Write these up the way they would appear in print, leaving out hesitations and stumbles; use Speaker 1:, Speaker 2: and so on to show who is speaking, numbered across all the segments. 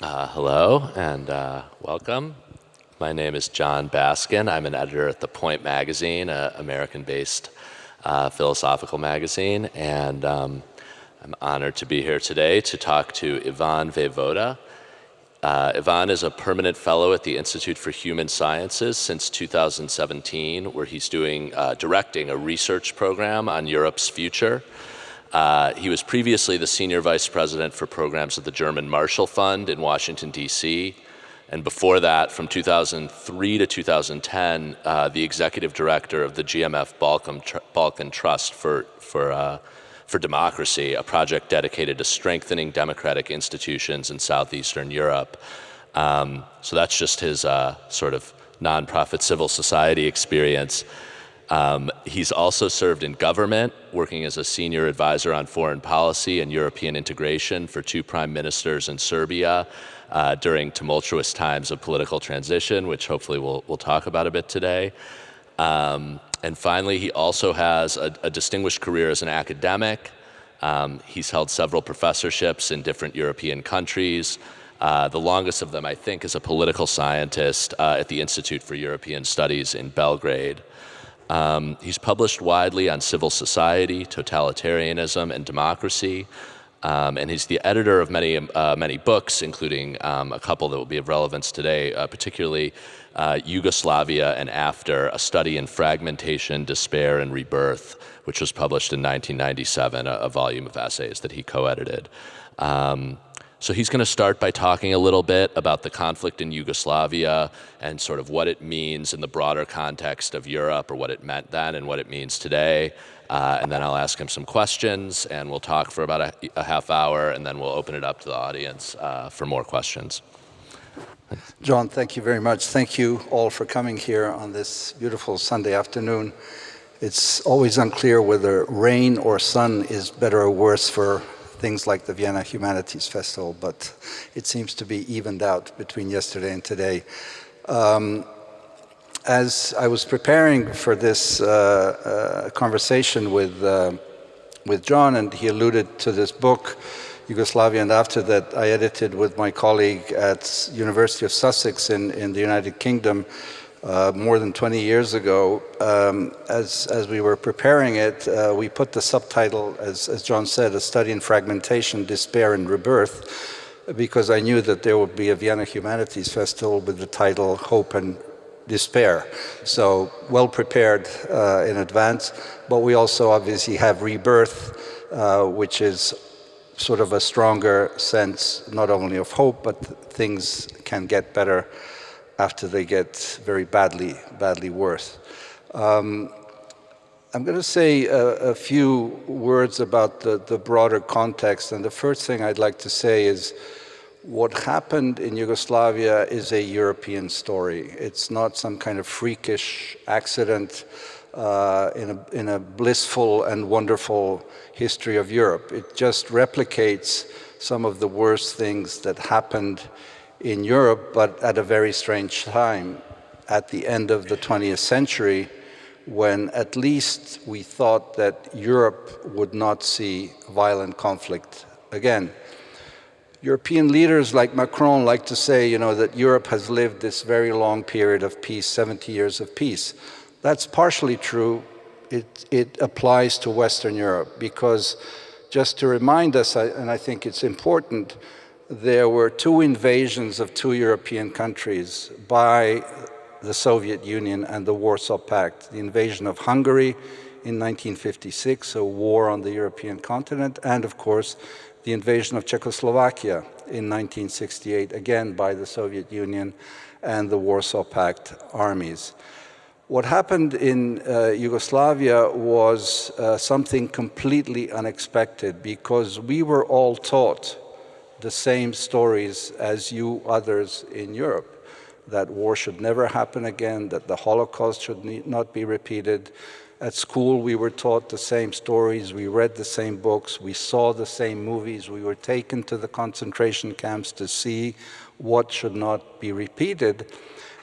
Speaker 1: Hello and welcome. My name is Jon Baskin. I'm an editor at The Point magazine, an American-based philosophical magazine, and I'm honored to be here today to talk to Ivan Vejvoda. Ivan is a permanent fellow at the Institute for Human Sciences since 2017, where he's directing a research program on Europe's future. He was previously the senior vice president for programs at the German Marshall Fund in Washington, D.C., and before that, from 2003 to 2010, the executive director of the GMF Balkan Trust for Democracy, a project dedicated to strengthening democratic institutions in southeastern Europe. So that's just his sort of nonprofit civil society experience. He's also served in government, working as a senior advisor on foreign policy and European integration for two prime ministers in Serbia during tumultuous times of political transition, which hopefully we'll talk about a bit today. And finally, he also has a distinguished career as an academic. He's held several professorships in different European countries. The longest of them, I think, is a political scientist at the Institute for European Studies in Belgrade. He's published widely on civil society, totalitarianism, and democracy, and he's the editor of many books, including a couple that will be of relevance today, particularly Yugoslavia and After, a study in fragmentation, despair, and rebirth, which was published in 1997, a volume of essays that he co-edited. So he's going to start by talking a little bit about the conflict in Yugoslavia and sort of what it means in the broader context of Europe, or what it meant then and what it means today. And then I'll ask him some questions, and we'll talk for about a half hour, and then we'll open it up to the audience for more questions.
Speaker 2: John, thank you very much. Thank you all for coming here on this beautiful Sunday afternoon. It's always unclear whether rain or sun is better or worse for things like the Vienna Humanities Festival, but it seems to be evened out between yesterday and today. As I was preparing for this conversation with John, and he alluded to this book, Yugoslavia and After, that I edited with my colleague at University of Sussex in the United Kingdom more than 20 years ago. As we were preparing it, we put the subtitle, as John said, A Study in Fragmentation, Despair, and Rebirth, because I knew that there would be a Vienna Humanities Festival with the title Hope and Despair. So well prepared in advance, but we also obviously have Rebirth, which is sort of a stronger sense not only of hope, but things can get better after they get very badly worse. I'm going to say a few words about the broader context, and the first thing I'd like to say is what happened in Yugoslavia is a European story. It's not some kind of freakish accident in a blissful and wonderful history of Europe. It just replicates some of the worst things that happened in Europe, but at a very strange time, at the end of the 20th century, when at least we thought that Europe would not see violent conflict again. European leaders like Macron like to say, that Europe has lived this very long period of peace, 70 years of peace. That's partially true. It applies to Western Europe, because just to remind us, and I think it's important, there were two invasions of two European countries by the Soviet Union and the Warsaw Pact. The invasion of Hungary in 1956, a war on the European continent, and of course the invasion of Czechoslovakia in 1968, again by the Soviet Union and the Warsaw Pact armies. What happened in Yugoslavia was something completely unexpected, because we were all taught the same stories as you others in Europe, that war should never happen again, that the Holocaust should not be repeated. At school, we were taught the same stories, we read the same books, we saw the same movies, we were taken to the concentration camps to see what should not be repeated.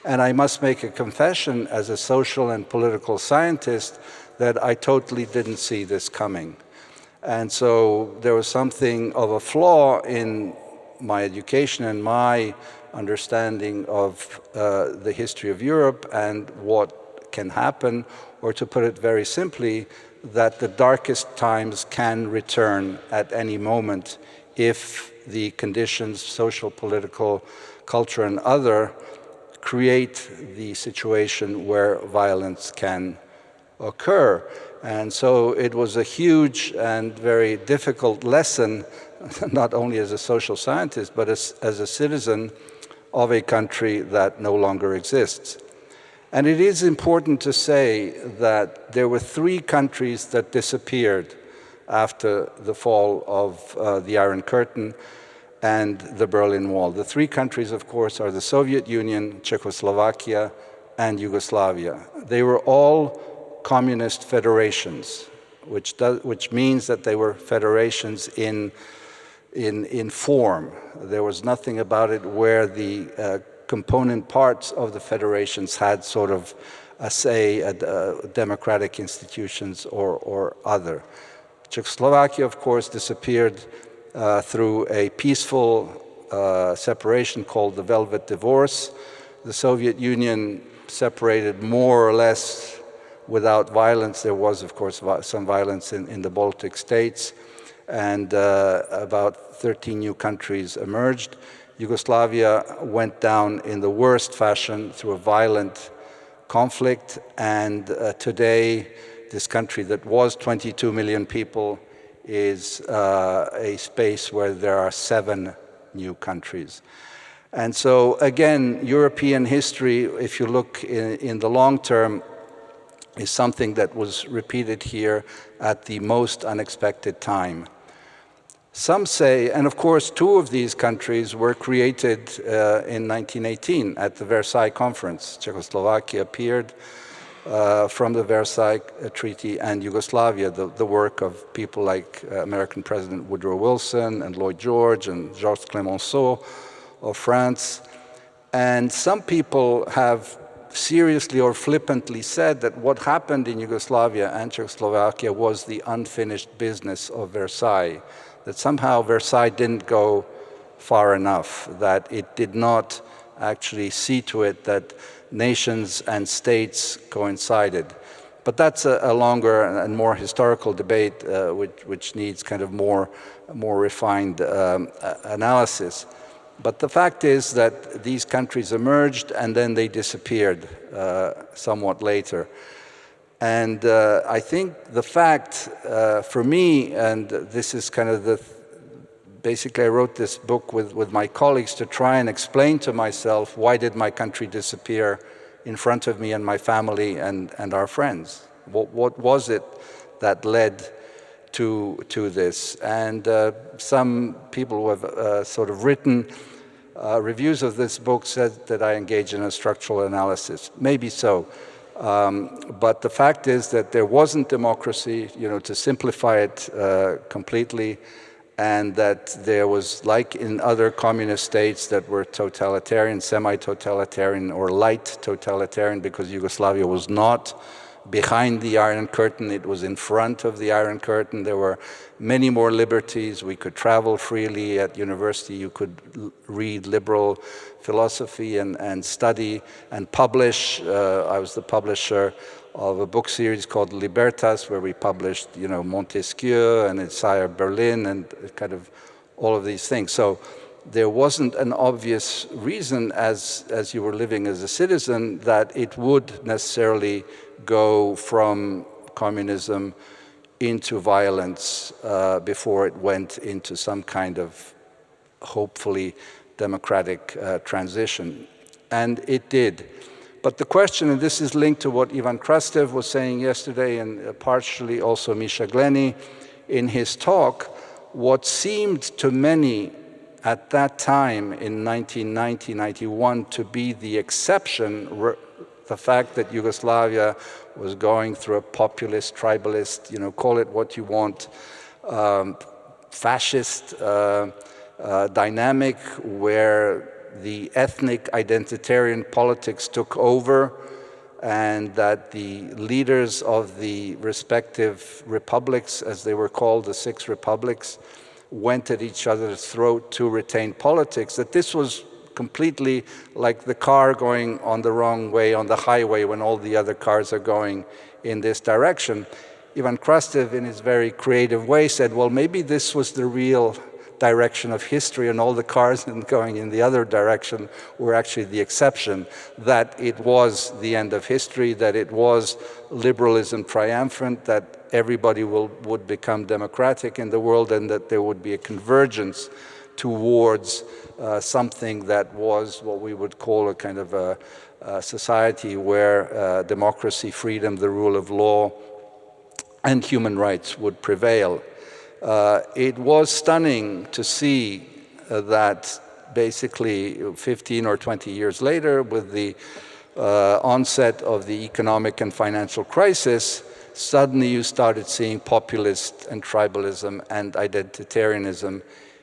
Speaker 2: And I must make a confession as a social and political scientist that I totally didn't see this coming. And so there was something of a flaw in my education and my understanding of the history of Europe and what can happen, or to put it very simply, that the darkest times can return at any moment if the conditions, social, political, culture, and other, create the situation where violence can occur. And so it was a huge and very difficult lesson, not only as a social scientist, but as a citizen of a country that no longer exists. And it is important to say that there were 3 countries that disappeared after the fall of the Iron Curtain and the Berlin Wall. The 3 countries, of course, are the Soviet Union, Czechoslovakia, and Yugoslavia. They were all communist federations, which means that they were federations in form. There was nothing about it where the component parts of the federations had sort of a say at democratic institutions or other. Czechoslovakia, of course, disappeared through a peaceful separation called the Velvet Divorce. The Soviet Union separated more or less without violence. There was, of course, some violence in the Baltic states, and about 13 new countries emerged. Yugoslavia went down in the worst fashion through a violent conflict, and today this country that was 22 million people is a space where there are 7 new countries. And so again, European history, if you look in the long term, is something that was repeated here at the most unexpected time. Some say, and of course 2 of these countries were created in 1918 at the Versailles Conference. Czechoslovakia appeared from the Versailles Treaty, and Yugoslavia, the work of people like American President Woodrow Wilson and Lloyd George and Georges Clemenceau of France. And some people have seriously or flippantly said that what happened in Yugoslavia and Czechoslovakia was the unfinished business of Versailles, that somehow Versailles didn't go far enough, that it did not actually see to it that nations and states coincided. But that's a longer and more historical debate which needs kind of more refined analysis. But the fact is that these countries emerged and then they disappeared somewhat later. And I think the fact for me, and this is kind of basically I wrote this book with my colleagues to try and explain to myself why did my country disappear in front of me and my family and our friends. What was it that led to this? And some people who have sort of written reviews of this book said that I engage in a structural analysis. Maybe so. But the fact is that there wasn't democracy, to simplify it completely, and that there was, like in other communist states that were totalitarian, semi-totalitarian, or light totalitarian, because Yugoslavia was not behind the Iron Curtain, it was in front of the Iron Curtain. There were many more liberties. We could travel freely at university. You could read liberal philosophy and study and publish. I was the publisher of a book series called Libertas, where we published, Montesquieu and Isaiah Berlin and kind of all of these things. So there wasn't an obvious reason as you were living as a citizen that it would necessarily go from communism into violence before it went into some kind of hopefully democratic transition. And it did. But the question, and this is linked to what Ivan Krastev was saying yesterday and partially also Misha Glenny in his talk, what seemed to many at that time in 1990-91 to be the exception, the fact that Yugoslavia was going through a populist, tribalist, call it what you want, fascist dynamic where the ethnic identitarian politics took over, and that the leaders of the respective republics, as they were called, the 6 republics, went at each other's throat to retain politics, that this was completely like the car going on the wrong way on the highway when all the other cars are going in this direction. Ivan Krastev, in his very creative way, said, well, maybe this was the real direction of history, and all the cars going in the other direction were actually the exception, that it was the end of history, that it was liberalism triumphant, that everybody would become democratic in the world, and that there would be a convergence towards something that was what we would call a kind of a society where democracy, freedom, the rule of law, and human rights would prevail. It was stunning to see that basically 15 or 20 years later, with the onset of the economic and financial crisis, suddenly you started seeing populist and tribalism and identitarianism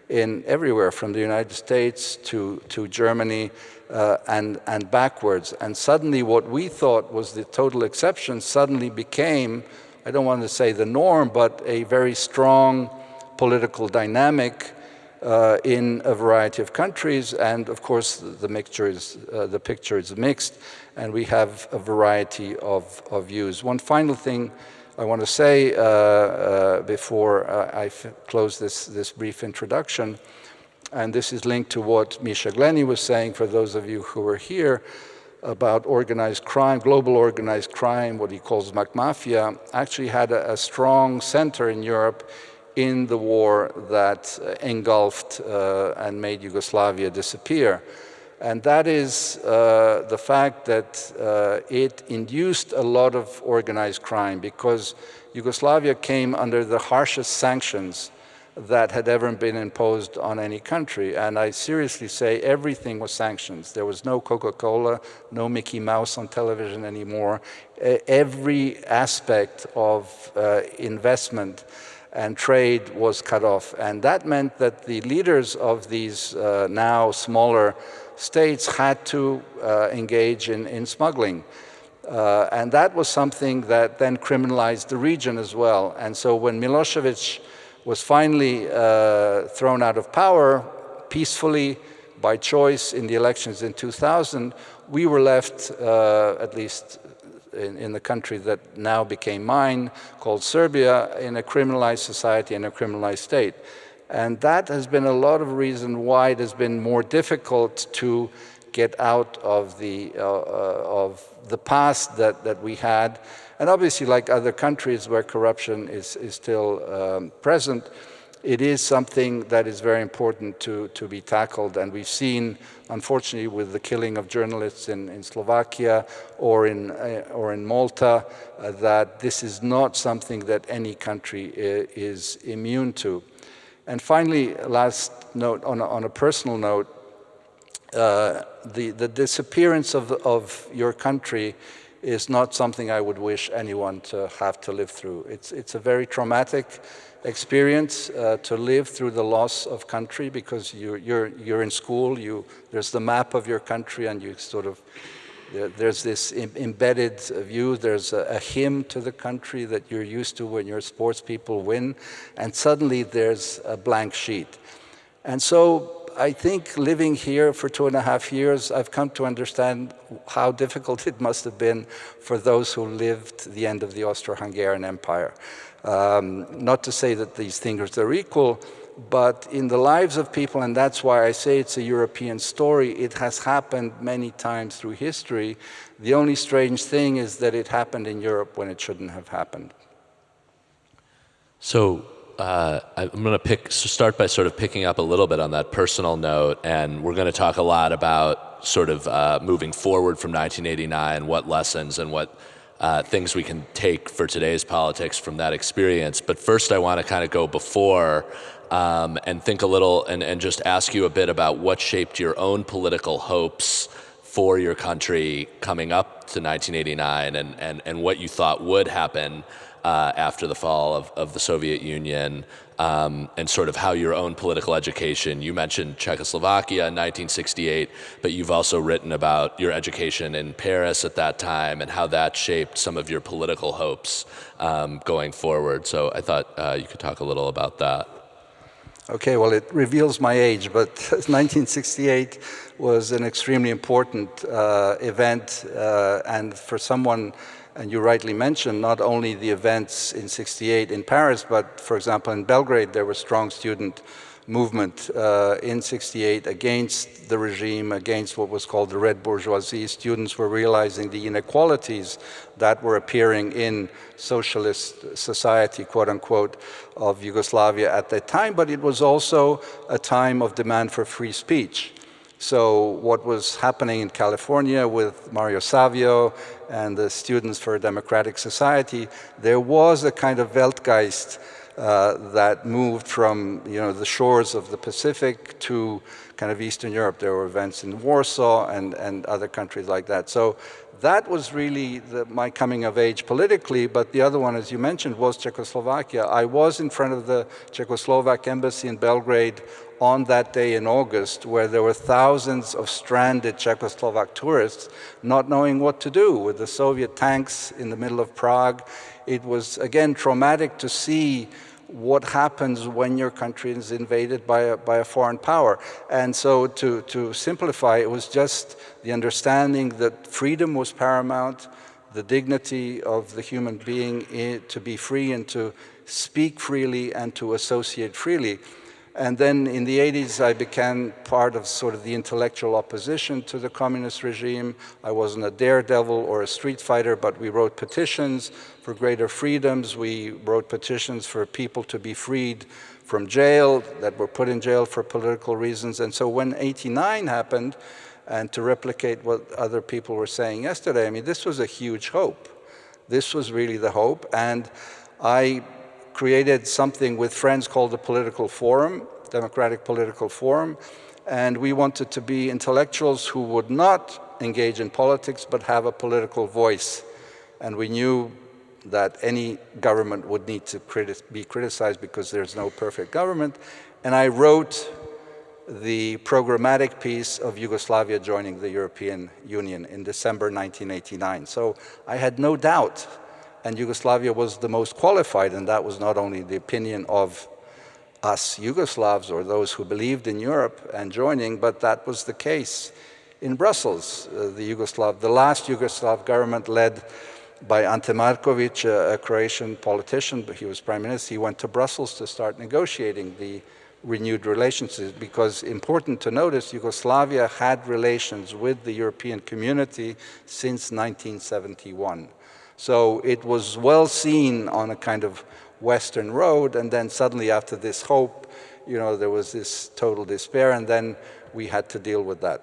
Speaker 2: in everywhere, from the United States to Germany and backwards. And suddenly what we thought was the total exception suddenly became, I don't want to say the norm, but a very strong political dynamic in a variety of countries. And of course, the picture is mixed, and we have a variety of views. One final thing I want to say before I close this brief introduction, and this is linked to what Misha Glenny was saying, for those of you who were here, about organized crime, global organized crime, what he calls McMafia, actually had a strong center in Europe in the war that engulfed and made Yugoslavia disappear. And that is the fact that it induced a lot of organized crime, because Yugoslavia came under the harshest sanctions that had ever been imposed on any country. And I seriously say everything was sanctions. There was no Coca-Cola, no Mickey Mouse on television anymore. Every aspect of investment and trade was cut off. And that meant that the leaders of these now smaller states had to engage in smuggling. And that was something that then criminalized the region as well. And so when Milosevic was finally thrown out of power peacefully by choice in the elections in 2000, we were left, at least in the country that now became mine, called Serbia, in a criminalized society and a criminalized state. And that has been a lot of reason why it has been more difficult to get out of the past that we had. And obviously, like other countries where corruption is still present, it is something that is very important to be tackled. And we've seen, unfortunately, with the killing of journalists in Slovakia or in Malta, that this is not something that any country is immune to. And finally, last note, on a personal note, the disappearance of your country is not something I would wish anyone to have to live through. It's a very traumatic experience to live through the loss of country, because you're in school, there's the map of your country, and you sort of, there's this embedded view, there's a hymn to the country that you're used to when your sports people win, and suddenly there's a blank sheet. And so I think living here for 2.5 years, I've come to understand how difficult it must have been for those who lived the end of the Austro-Hungarian Empire. Not to say that these things are equal, but in the lives of people, and that's why I say it's a European story, it has happened many times through history. The only strange thing is that it happened in Europe when it shouldn't have happened.
Speaker 1: So I'm going to start by sort of picking up a little bit on that personal note, and we're going to talk a lot about sort of moving forward from 1989, what lessons and what things we can take for today's politics from that experience. But first I want to kind of go before and think a little and just ask you a bit about what shaped your own political hopes for your country coming up to 1989 and what you thought would happen after the fall of the Soviet Union, and sort of how your own political education, you mentioned Czechoslovakia in 1968, but you've also written about your education in Paris at that time and how that shaped some of your political hopes going forward. So I thought you could talk a little about that.
Speaker 2: Okay, well, it reveals my age, but 1968 was an extremely important event, and for someone, and you rightly mentioned, not only the events in 68 in Paris, but for example in Belgrade there was strong student movement in 68 against the regime, against what was called the red bourgeoisie. Students were realizing the inequalities that were appearing in socialist society, quote unquote, of Yugoslavia at that time, but it was also a time of demand for free speech. So what was happening in California with Mario Savio and the Students for a Democratic Society, there was a kind of Weltgeist that moved from the shores of the Pacific to kind of Eastern Europe. There were events in Warsaw and other countries like that. So that was really my coming of age politically, but the other one, as you mentioned, was Czechoslovakia. I was in front of the Czechoslovak embassy in Belgrade on that day in August, where there were thousands of stranded Czechoslovak tourists not knowing what to do with the Soviet tanks in the middle of Prague. It was, again, traumatic to see what happens when your country is invaded by a foreign power. And so to simplify, it was just the understanding that freedom was paramount, the dignity of the human being to be free and to speak freely and to associate freely. And then in the 80s, I became part of sort of the intellectual opposition to the communist regime. I wasn't a daredevil or a street fighter, but we wrote petitions for greater freedoms. We wrote petitions for people to be freed from jail, that were put in jail for political reasons. And so when '89 happened, and to replicate what other people were saying yesterday, I mean, this was a huge hope. This was really the hope. And I created something with friends called the Political Forum, Democratic Political Forum, and we wanted to be intellectuals who would not engage in politics but have a political voice. And we knew that any government would need to be criticized because there's no perfect government. And I wrote the programmatic piece of Yugoslavia joining the European Union in December 1989. So I had no doubt, and Yugoslavia was the most qualified, and that was not only the opinion of us Yugoslavs or those who believed in Europe and joining, but that was the case in Brussels. The last Yugoslav government led by Ante Markovic, a Croatian politician, but he was prime minister. He went to Brussels to start negotiating the renewed relations, because important to notice, Yugoslavia had relations with the European community since 1971. So it was well seen on a kind of Western road, and then suddenly after this hope, there was this total despair, and then we had to deal with that.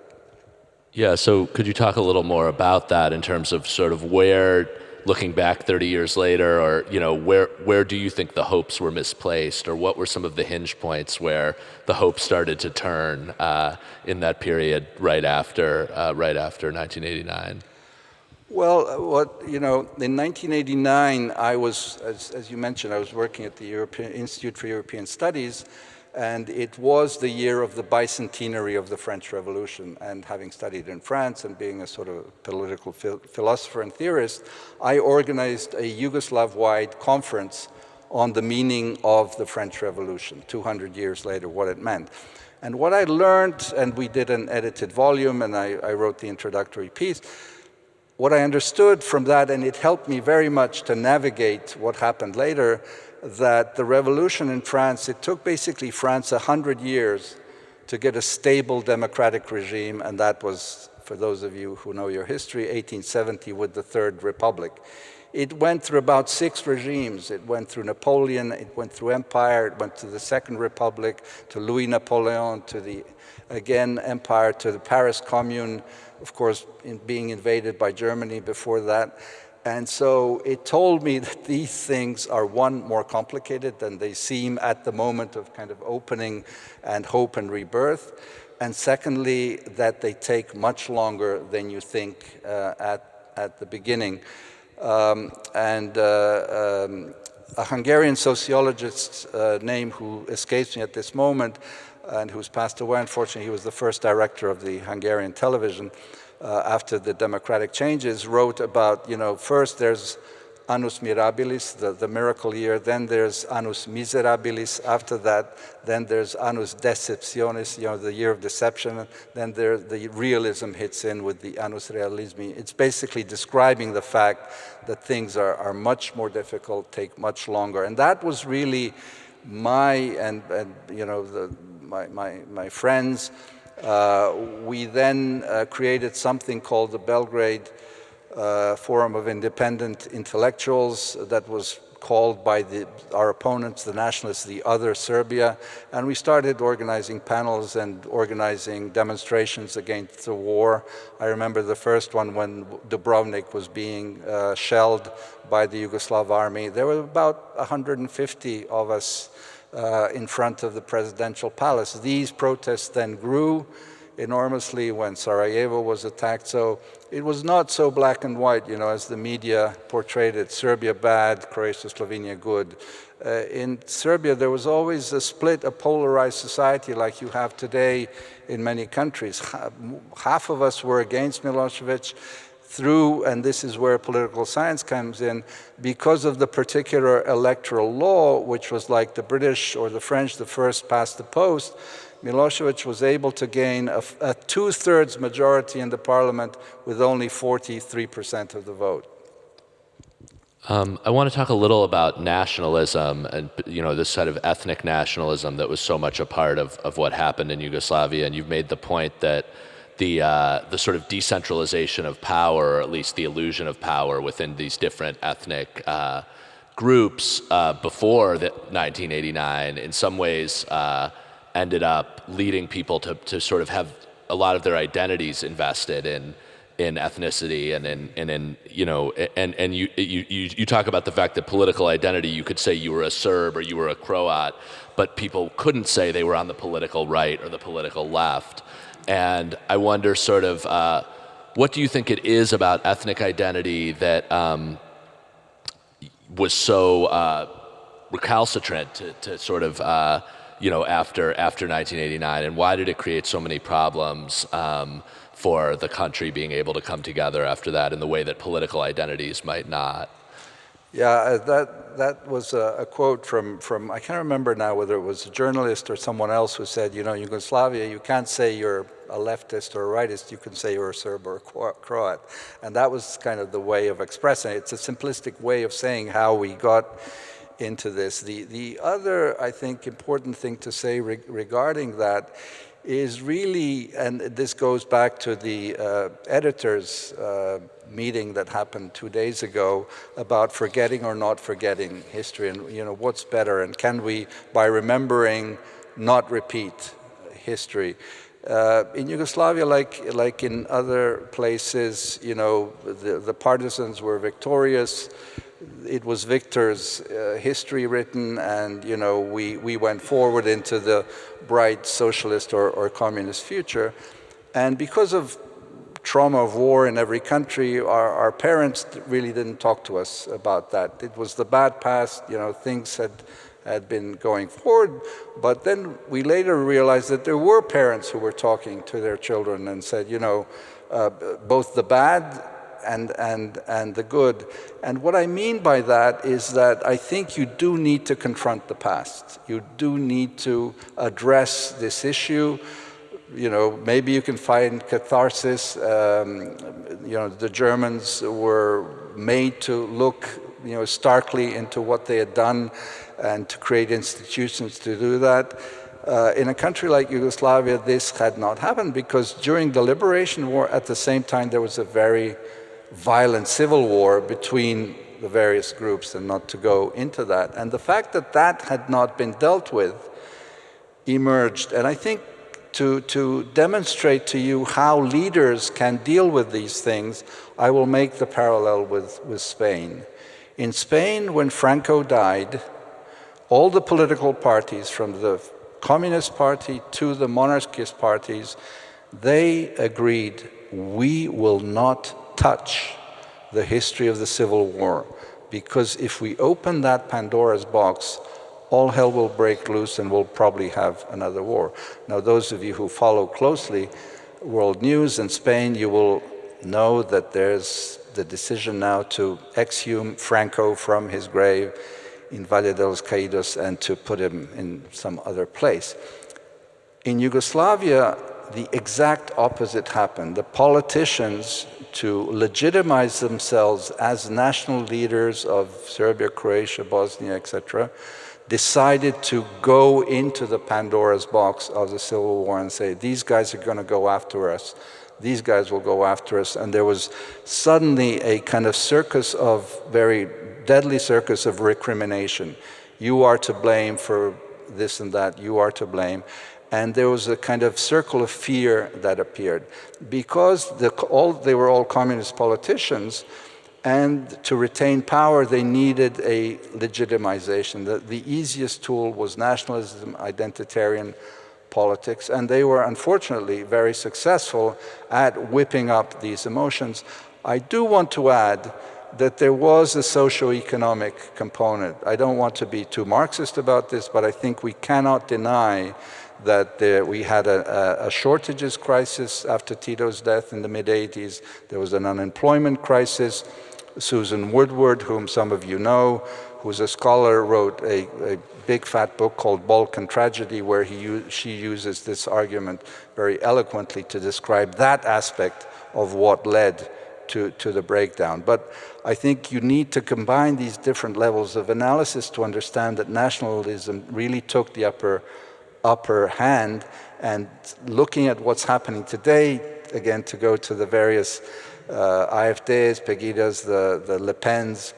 Speaker 1: Yeah, so could you talk a little more about that in terms of sort of where, looking back 30 years later, or where do you think the hopes were misplaced, or what were some of the hinge points where the hope started to turn in that period right after 1989?
Speaker 2: Well, in 1989, I was, as you mentioned, I was working at the European Institute for European Studies, and it was the year of the bicentenary of the French Revolution. And having studied in France and being a sort of political philosopher and theorist, I organized a Yugoslav-wide conference on the meaning of the French Revolution, 200 years later, what it meant. And what I learned, and we did an edited volume, and I wrote the introductory piece, what I understood from that, and it helped me very much to navigate what happened later, that the revolution in France, it took basically France 100 years to get a stable democratic regime, and that was, for those of you who know your history, 1870 with the Third Republic. It went through about 6 regimes. It went through Napoleon, it went through Empire, it went to the Second Republic, to Louis Napoleon, to the, again, Empire, to the Paris Commune, of course, being invaded by Germany before that. And so it told me that these things are, one, more complicated than they seem at the moment of kind of opening and hope and rebirth. And secondly, that they take much longer than you think at the beginning. A Hungarian sociologist's name who escapes me at this moment, and who's passed away, unfortunately, he was the first director of the Hungarian television after the democratic changes, wrote about, first there's annus mirabilis, the miracle year. Then there's annus miserabilis. After that, then there's annus deceptionis, the year of deception. Then the realism hits in with the annus realismi. It's basically describing the fact that things are much more difficult, take much longer. And that was really my friends. We then created something called the Belgrade Forum of Independent Intellectuals that was called by our opponents, the nationalists, the other Serbia, and we started organizing panels and organizing demonstrations against the war. I remember the first one when Dubrovnik was being shelled by the Yugoslav army. There were about 150 of us in front of the presidential palace. These protests then grew enormously when Sarajevo was attacked. So it was not so black and white, as the media portrayed it, Serbia bad, Croatia, Slovenia good. In Serbia, there was always a split, a polarized society like you have today in many countries. Half of us were against Milosevic and this is where political science comes in, because of the particular electoral law, which was like the British or the French, the first past the post. Milosevic was able to gain a two-thirds majority in the parliament with only 43% of the vote.
Speaker 1: I want to talk a little about nationalism and this sort of ethnic nationalism that was so much a part of what happened in Yugoslavia. And you've made the point that the sort of decentralization of power, or at least the illusion of power within these different ethnic groups before 1989, in some ways ended up leading people to sort of have a lot of their identities invested in ethnicity and you talk about the fact that political identity, you could say you were a Serb or you were a Croat, but people couldn't say they were on the political right or the political left. And I wonder sort of what do you think it is about ethnic identity that was so recalcitrant to sort of after 1989, and why did it create so many problems for the country being able to come together after that in the way that political identities might not?
Speaker 2: Yeah, that was a quote from I can't remember now whether it was a journalist or someone else who said, Yugoslavia, you can't say you're a leftist or a rightist, you can say you're a Serb or a Croat. And that was kind of the way of expressing it. It's a simplistic way of saying how we got into this. The other, I think, important thing to say regarding that is really, and this goes back to the editors' meeting that happened 2 days ago about forgetting or not forgetting history, and what's better, and can we, by remembering, not repeat history. In Yugoslavia, like in other places, the partisans were victorious. It was Victor's history written, and we went forward into the bright socialist or communist future. And because of trauma of war in every country, our parents really didn't talk to us about that. It was the bad past, things had been going forward, but then we later realized that there were parents who were talking to their children and said, both the bad and the good. And what I mean by that is that I think you do need to confront the past. You do need to address this issue. Maybe you can find catharsis. The Germans were made to look, starkly into what they had done and to create institutions to do that. In a country like Yugoslavia, this had not happened because during the Liberation War, at the same time, there was a very violent civil war between the various groups, and not to go into that. And the fact that that had not been dealt with emerged. And I think to demonstrate to you how leaders can deal with these things, I will make the parallel with Spain. In Spain, when Franco died, all the political parties, from the Communist Party to the monarchist parties, they agreed, we will not touch the history of the Civil War, because if we open that Pandora's box, all hell will break loose and we'll probably have another war. Now, those of you who follow closely world news in Spain, you will know that there's the decision now to exhume Franco from his grave in Valle de los Caídos and to put him in some other place. In Yugoslavia, the exact opposite happened. The politicians, to legitimize themselves as national leaders of Serbia, Croatia, Bosnia, etc., decided to go into the Pandora's box of the Civil War and say, these guys are going to go after us. These guys will go after us. And there was suddenly a kind of circus of, very deadly circus of recrimination. You are to blame for this and that. You are to blame. And there was a kind of circle of fear that appeared. Because they were all communist politicians, and to retain power, they needed a legitimization. The easiest tool was nationalism, identitarian politics, and they were unfortunately very successful at whipping up these emotions. I do want to add that there was a socio-economic component. I don't want to be too Marxist about this, but I think we cannot deny that we had a shortages crisis after Tito's death in the mid-80s. There was an unemployment crisis. Susan Woodward, whom some of you know, who's a scholar, wrote a big fat book called Balkan Tragedy, where she uses this argument very eloquently to describe that aspect of what led to the breakdown. But I think you need to combine these different levels of analysis to understand that nationalism really took the upper hand, and looking at what's happening today, again, to go to the various AfDs, Pegidas, the Le Pens,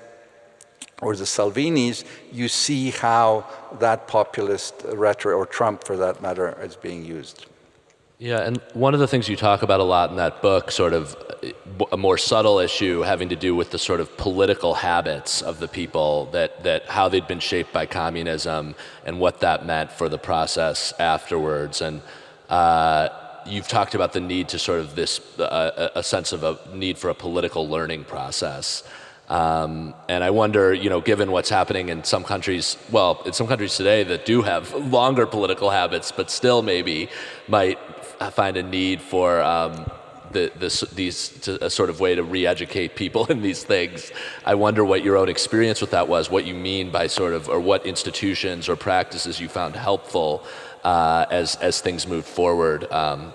Speaker 2: or the Salvinis, you see how that populist rhetoric, or Trump for that matter, is being used.
Speaker 1: Yeah, and one of the things you talk about a lot in that book, sort of a more subtle issue having to do with the sort of political habits of the people, that how they'd been shaped by communism and what that meant for the process afterwards. And you've talked about the need to sort of a sense of a need for a political learning process. And I wonder, given what's happening in some countries, in some countries today that do have longer political habits, but still maybe might find a need for a sort of way to re-educate people in these things. I wonder what your own experience with that was, what you mean by or what institutions or practices you found helpful as things moved forward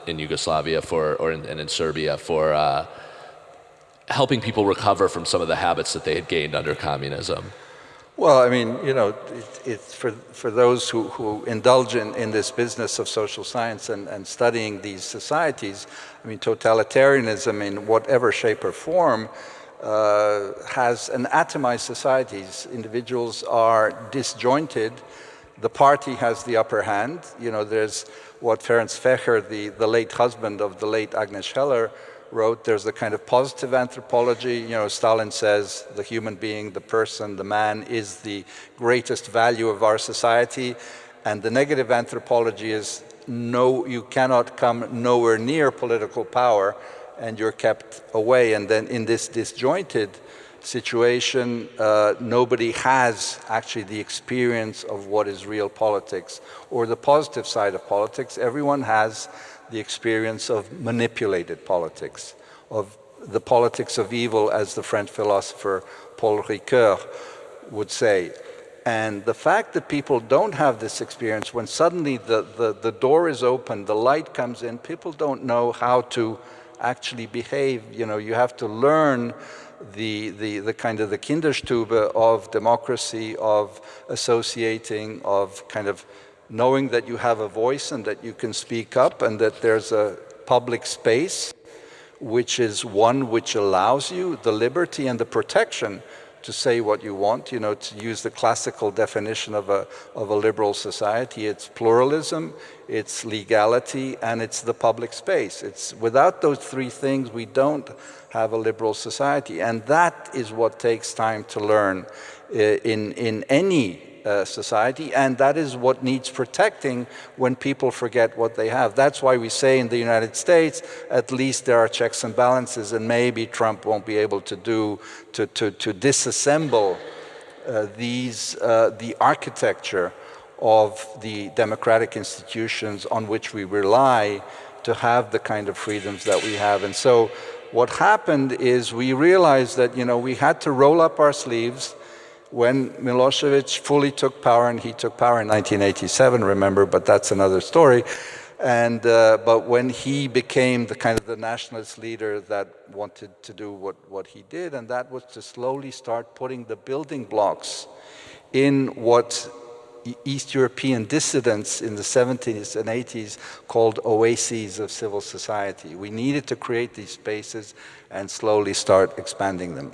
Speaker 1: in Yugoslavia and in Serbia for helping people recover from some of the habits that they had gained under communism.
Speaker 2: Well, I mean, it's for those who indulge in this business of social science and studying these societies, I mean, totalitarianism in whatever shape or form has an atomized societies. Individuals are disjointed. The party has the upper hand. There's what Ferenc Feher, the late husband of the late Agnes Heller, wrote. There's the kind of positive anthropology. Stalin says the human being, the person, the man is the greatest value of our society. And the negative anthropology is no, you cannot come nowhere near political power and you're kept away. And then in this disjointed situation, nobody has actually the experience of what is real politics or the positive side of politics. Everyone has the experience of manipulated politics, of the politics of evil, as the French philosopher Paul Ricoeur would say. And the fact that people don't have this experience, when suddenly the door is open, the light comes in, people don't know how to actually behave. You have to learn the kind of the Kinderstube of democracy, of associating, of kind of knowing that you have a voice and that you can speak up and that there's a public space which is one which allows you the liberty and the protection to say what you want. To use the classical definition of a liberal society, it's pluralism, it's legality, and it's the public space. Without those three things, we don't have a liberal society. And that is what takes time to learn in any society, and that is what needs protecting when people forget what they have. That's why we say in the United States, at least there are checks and balances, and maybe Trump won't be able to disassemble the architecture of the democratic institutions on which we rely to have the kind of freedoms that we have. And so what happened is we realized that, we had to roll up our sleeves when Milosevic fully took power, and he took power in 1987, remember, but that's another story. And but when he became the nationalist leader that wanted to do what he did, and that was to slowly start putting the building blocks in what East European dissidents in the 70s and 80s called oases of civil society. We needed to create these spaces and slowly start expanding them.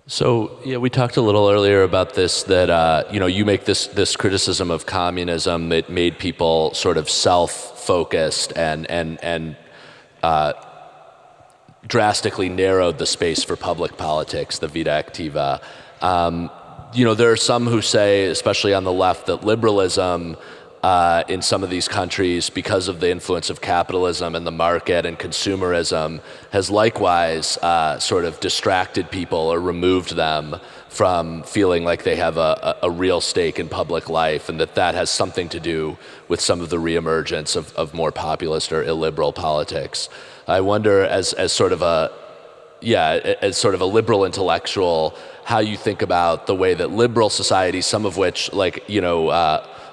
Speaker 1: So yeah, we talked a little earlier about this, that you make this criticism of communism that made people sort of self-focused and drastically narrowed the space for public politics, the vita activa. There are some who say, especially on the left, that liberalism in some of these countries, because of the influence of capitalism and the market and consumerism, has likewise sort of distracted people or removed them from feeling like they have a real stake in public life, and that has something to do with some of the reemergence of more populist or illiberal politics. I wonder, as sort of a liberal intellectual, how you think about the way that liberal societies, some of which,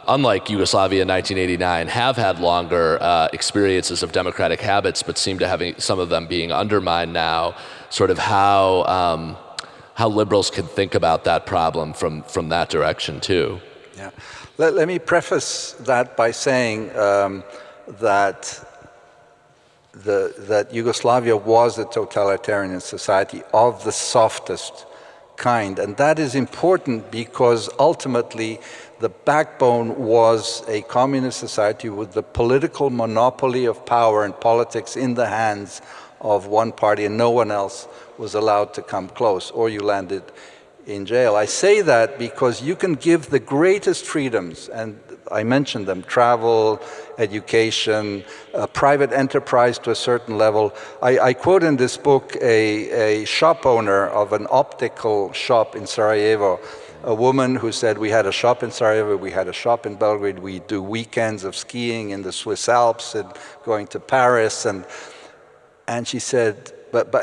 Speaker 1: unlike Yugoslavia in 1989, have had longer experiences of democratic habits, but seem to have some of them being undermined now, sort of how liberals can think about that problem from that direction too.
Speaker 2: Yeah. Let me preface that by saying that Yugoslavia was a totalitarian society of the softest kind, and that is important because ultimately the backbone was a communist society with the political monopoly of power and politics in the hands of one party, and no one else was allowed to come close, or you landed in jail. I say that because you can give the greatest freedoms, and I mentioned them: travel, education, private enterprise to a certain level. I quote in this book a shop owner of an optical shop in Sarajevo, a woman who said, we had a shop in Sarajevo, we had a shop in Belgrade, we do weekends of skiing in the Swiss Alps and going to Paris, and she said,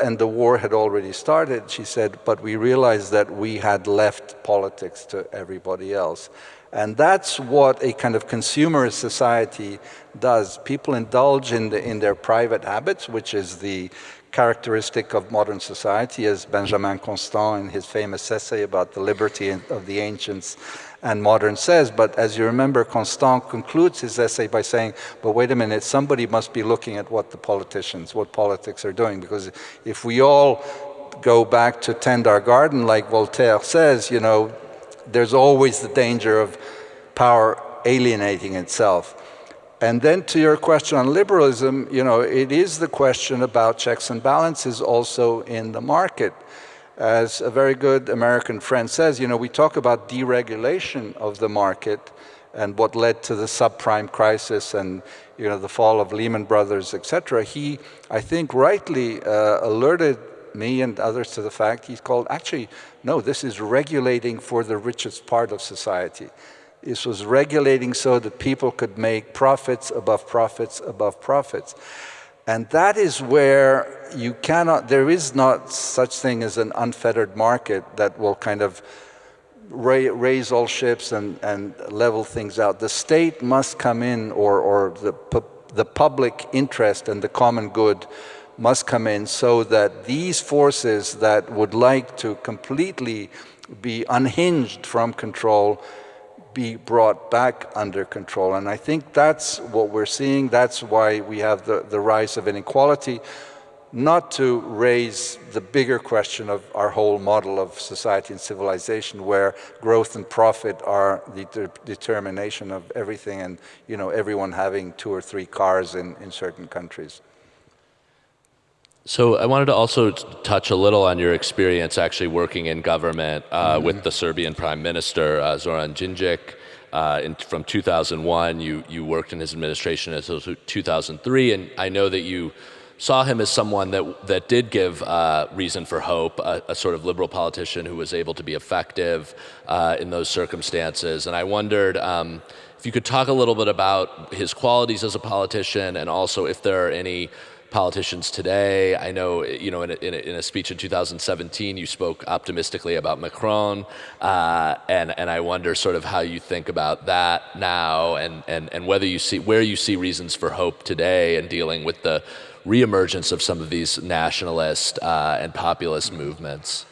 Speaker 2: and the war had already started. She said, but we realized that we had left politics to everybody else. And that's what a kind of consumerist society does. People indulge in their private habits, which is the characteristic of modern society, as Benjamin Constant in his famous essay about the liberty of the ancients and modern says. But as you remember, Constant concludes his essay by saying, but wait a minute, somebody must be looking at what politics are doing, because if we all go back to tend our garden, like Voltaire says, there's always the danger of power alienating itself. And then to your question on liberalism, it is the question about checks and balances also in the market. As a very good American friend says, we talk about deregulation of the market and what led to the subprime crisis and the fall of Lehman Brothers, etc. He, I think, rightly alerted me and others to the fact he's called, actually, no, this is regulating for the richest part of society. This was regulating so that people could make profits above profits above profits. And that is where there is not such thing as an unfettered market that will kind of raise all ships and level things out. The state must come in, or the public interest and the common good must come in, so that these forces that would like to completely be unhinged from control be brought back under control. And I think that's what we're seeing. That's why we have the rise of inequality, not to raise the bigger question of our whole model of society and civilization, where growth and profit are the determination of everything, and everyone having 2 or 3 cars in certain countries.
Speaker 1: So I wanted to also touch a little on your experience actually working in government with the Serbian Prime Minister, Zoran Djindjic. From 2001, you worked in his administration until 2003, and I know that you saw him as someone that did give reason for hope, a sort of liberal politician who was able to be effective in those circumstances. And I wondered if you could talk a little bit about his qualities as a politician, and also if there are any politicians today. I know, in a speech in 2017, you spoke optimistically about Macron, and I wonder sort of how you think about that now, and where you see reasons for hope today in dealing with the reemergence of some of these nationalist and populist movements.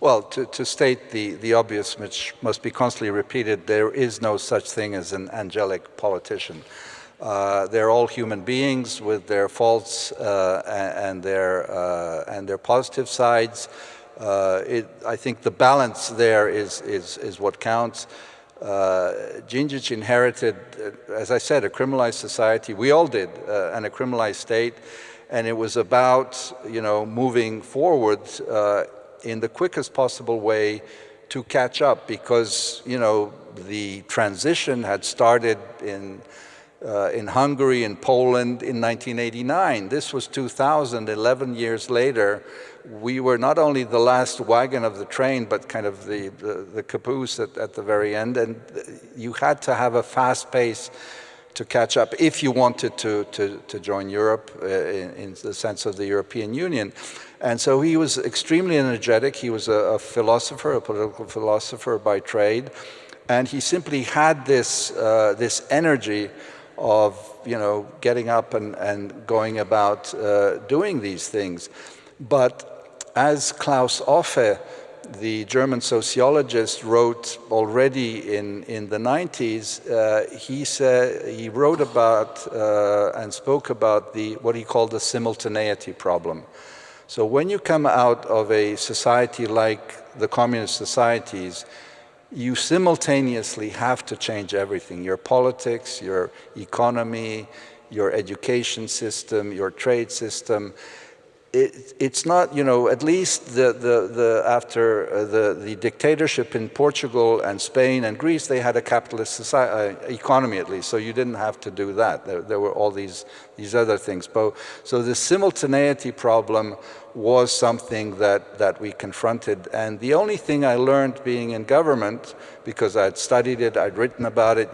Speaker 2: Well, to state the obvious, which must be constantly repeated, there is no such thing as an angelic politician. They're all human beings with their faults and their positive sides. I think the balance there is what counts. Djindjic inherited, as I said, a criminalized society. We all did, and a criminalized state. And it was about, moving forward in the quickest possible way to catch up, because, the transition had started in Hungary and Poland in 1989. This was 2000, 11 years later. We were not only the last wagon of the train, but kind of the caboose at the very end. And you had to have a fast pace to catch up if you wanted to join Europe in the sense of the European Union. And so he was extremely energetic. He was a philosopher, a political philosopher by trade. And he simply had this energy of getting up and going about doing these things. But as Klaus Offe, the German sociologist, wrote already in the 90s, he wrote about and spoke about what he called the simultaneity problem. So when you come out of a society like the communist societies, you simultaneously have to change everything: your politics, your economy, your education system, your trade system. It's not, at least after the dictatorship in Portugal and Spain and Greece, they had a capitalist economy at least, so you didn't have to do that. There were all these other things. So the simultaneity problem was something that we confronted. And the only thing I learned being in government, because I'd studied it, I'd written about it,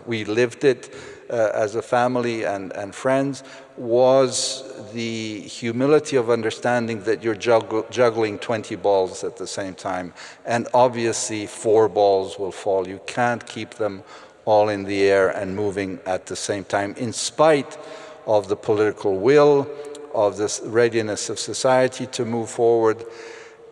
Speaker 2: we lived it as a family and friends, was the humility of understanding that you're juggling 20 balls at the same time. And obviously 4 balls will fall. You can't keep them all in the air and moving at the same time, in spite of the political will, of the readiness of society to move forward.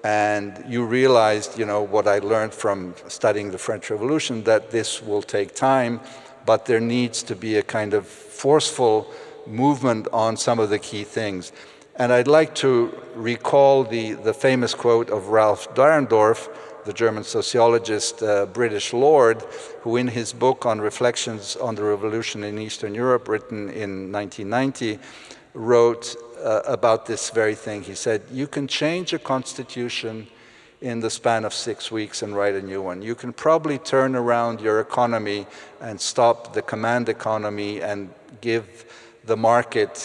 Speaker 2: And you realized, what I learned from studying the French Revolution, that this will take time, but there needs to be a kind of forceful movement on some of the key things. And I'd like to recall the famous quote of Ralph Dahrendorf, the German sociologist, British lord, who in his book on Reflections on the Revolution in Eastern Europe, written in 1990, wrote about this very thing. He said, you can change a constitution in the span of 6 weeks and write a new one. You can probably turn around your economy and stop the command economy and give the market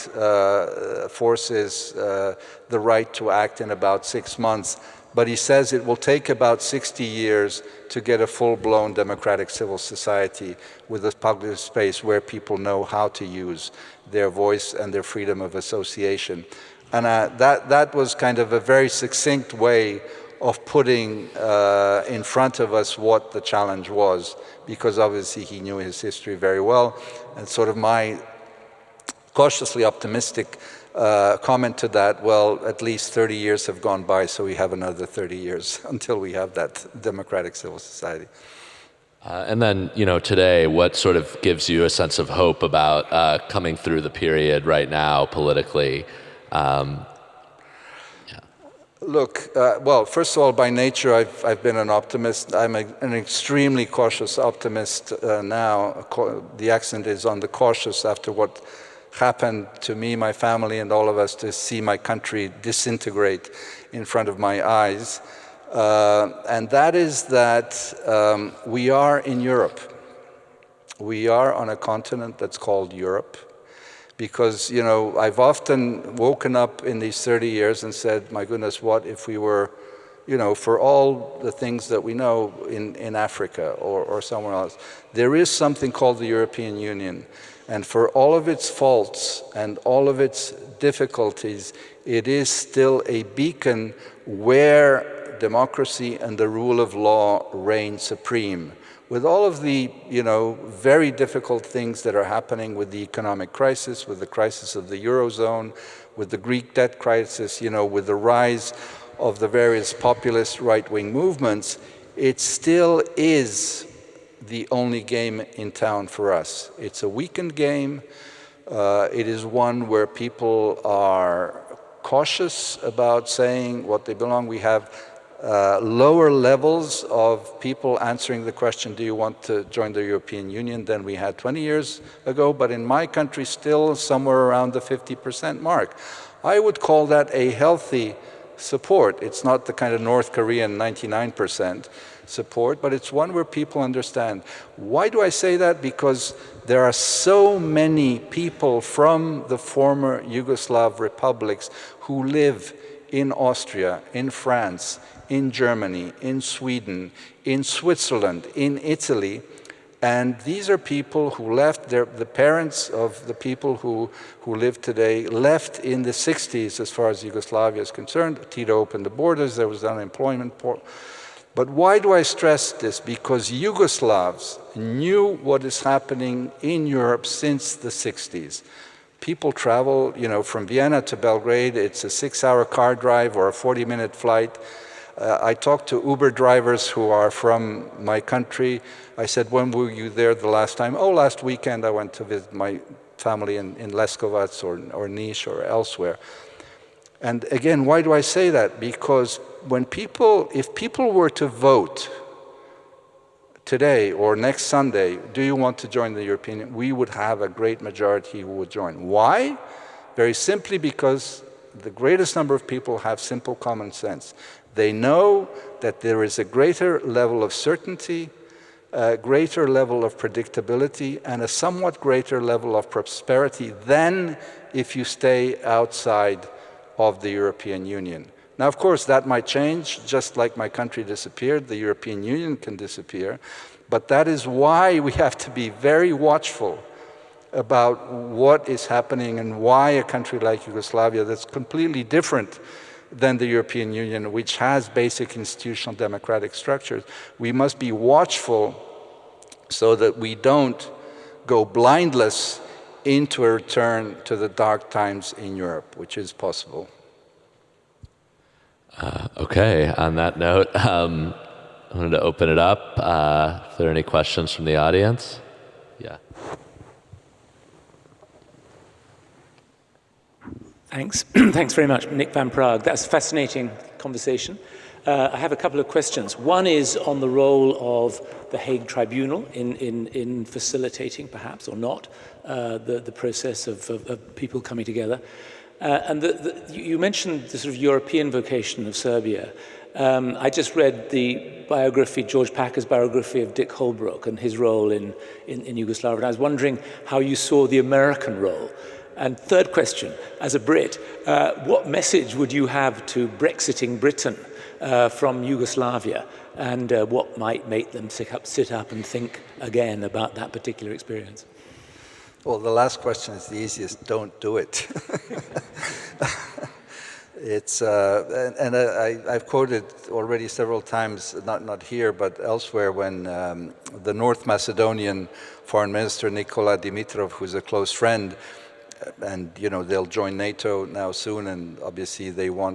Speaker 2: forces the right to act in about 6 months. But he says it will take about 60 years to get a full-blown democratic civil society with a public space where people know how to use their voice and their freedom of association. And that was kind of a very succinct way of putting in front of us what the challenge was, because obviously he knew his history very well. And sort of my cautiously optimistic comment to that, well, at least 30 years have gone by, so we have another 30 years until we have that democratic civil society.
Speaker 1: And then, today, what sort of gives you a sense of hope about coming through the period right now politically?
Speaker 2: Look, well, first of all, by nature, I've been an optimist. I'm an extremely cautious optimist now. The accent is on the cautious after what happened to me, my family, and all of us, to see my country disintegrate in front of my eyes. And that is that we are in Europe. We are on a continent that's called Europe. Because, I've often woken up in these 30 years and said, my goodness, what if we were, for all the things that we know in Africa or somewhere else. There is something called the European Union. And for all of its faults and all of its difficulties, it is still a beacon where democracy and the rule of law reign supreme. With all of the, very difficult things that are happening with the economic crisis, with the crisis of the Eurozone, with the Greek debt crisis, with the rise of the various populist right-wing movements, it still is the only game in town for us. It's a weakened game. It is one where people are cautious about saying what they belong. We have lower levels of people answering the question, do you want to join the European Union, than we had 20 years ago, but in my country still somewhere around the 50% mark. I would call that a healthy support. It's not the kind of North Korean 99% support, but it's one where people understand. Why do I say that? Because there are so many people from the former Yugoslav republics who live in Austria, in France, in Germany, in Sweden, in Switzerland, in Italy, and these are people who left, the parents of the people who live today left in the 60s as far as Yugoslavia is concerned. Tito opened the borders, there was unemployment. But why do I stress this? Because Yugoslavs knew what is happening in Europe since the 60s. People travel, from Vienna to Belgrade, it's a 6-hour car drive or a 40-minute flight. I talked to Uber drivers who are from my country. I said, when were you there the last time? Oh, last weekend I went to visit my family in Leskovac or Niš or elsewhere. And again, why do I say that? Because if people were to vote today or next Sunday, do you want to join the European Union? We would have a great majority who would join. Why? Very simply because the greatest number of people have simple common sense. They know that there is a greater level of certainty, a greater level of predictability, and a somewhat greater level of prosperity than if you stay outside of the European Union. Now, of course, that might change. Just like my country disappeared, the European Union can disappear. But that is why we have to be very watchful about what is happening and why a country like Yugoslavia, that's completely different than the European Union, which has basic institutional democratic structures, we must be watchful so that we don't go blindless into a return to the dark times in Europe, which is possible.
Speaker 1: Okay, on that note, I wanted to open it up. If there are any questions from the audience? Yeah.
Speaker 3: Thanks. Thanks very much, Nick van Praag. That's a fascinating conversation. I have a couple of questions. One is on the role of the Hague Tribunal in facilitating, perhaps, or not, the process of people coming together. And you mentioned the sort of European vocation of Serbia. I just read the biography, George Packer's biography of Dick Holbrooke and his role in Yugoslavia. And I was wondering how you saw the American role. And third question, as a Brit, what message would you have to Brexiting Britain from Yugoslavia, and what might make them sit up and think again about that particular experience?
Speaker 2: Well, the last question is the easiest. Don't do it. It's I've quoted already several times, not here but elsewhere, when the North Macedonian Foreign Minister Nikola Dimitrov, who's a close friend, and they'll join NATO now soon, and obviously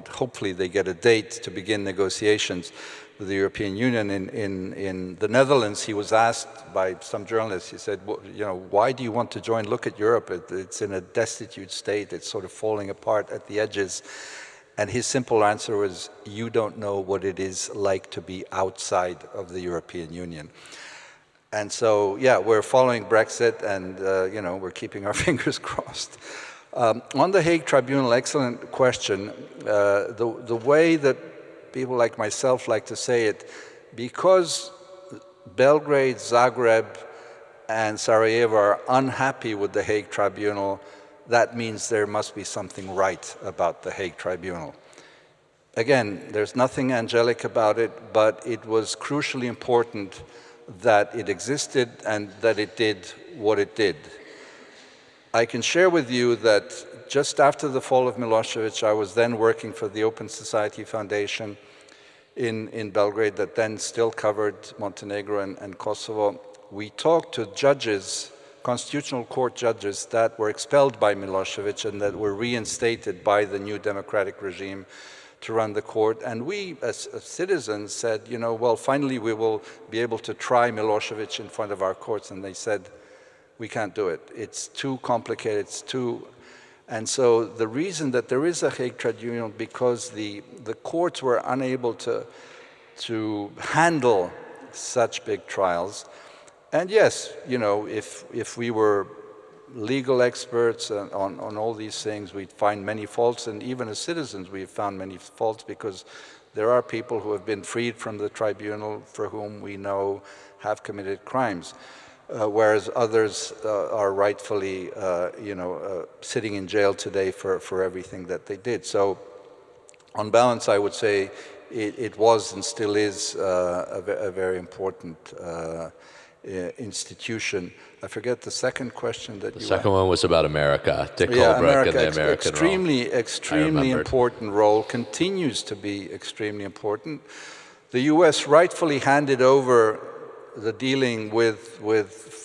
Speaker 2: hopefully they get a date to begin negotiations with the European Union. In the Netherlands, he was asked by some journalists, he said, why do you want to join? Look at Europe, it's in a destitute state, it's sort of falling apart at the edges. And his simple answer was, you don't know what it is like to be outside of the European Union. And so, yeah, we're following Brexit, and we're keeping our fingers crossed. On the Hague Tribunal, excellent question. The way that people like myself like to say it, because Belgrade, Zagreb, and Sarajevo are unhappy with the Hague Tribunal, that means there must be something right about the Hague Tribunal. again, there's nothing angelic about it, but it was crucially important that it existed and that it did what it did. I can share with you that just after the fall of Milosevic, I was then working for the Open Society Foundation in Belgrade that then still covered Montenegro and Kosovo. We talked to judges, constitutional court judges that were expelled by Milosevic and that were reinstated by the new democratic regime to run the court. And we, as citizens, said, you know, well, finally we will be able to try Milosevic in front of our courts. And they said, we can't do it. It's too complicated, it's too... And so the reason that there is a Hague Tribunal, because the courts were unable to handle such big trials. And yes, you know, if we were legal experts on all these things, we'd find many faults, and even as citizens we've found many faults, because there are people who have been freed from the tribunal for whom we know have committed crimes. Whereas others are rightfully, sitting in jail today for everything that they did. So, on balance, I would say it was and still is a very important institution. I forget the second question that you
Speaker 1: The second one was about America, Dick Holbrooke and the American role.
Speaker 2: Extremely important role, continues to be extremely important. The US rightfully handed over the dealing with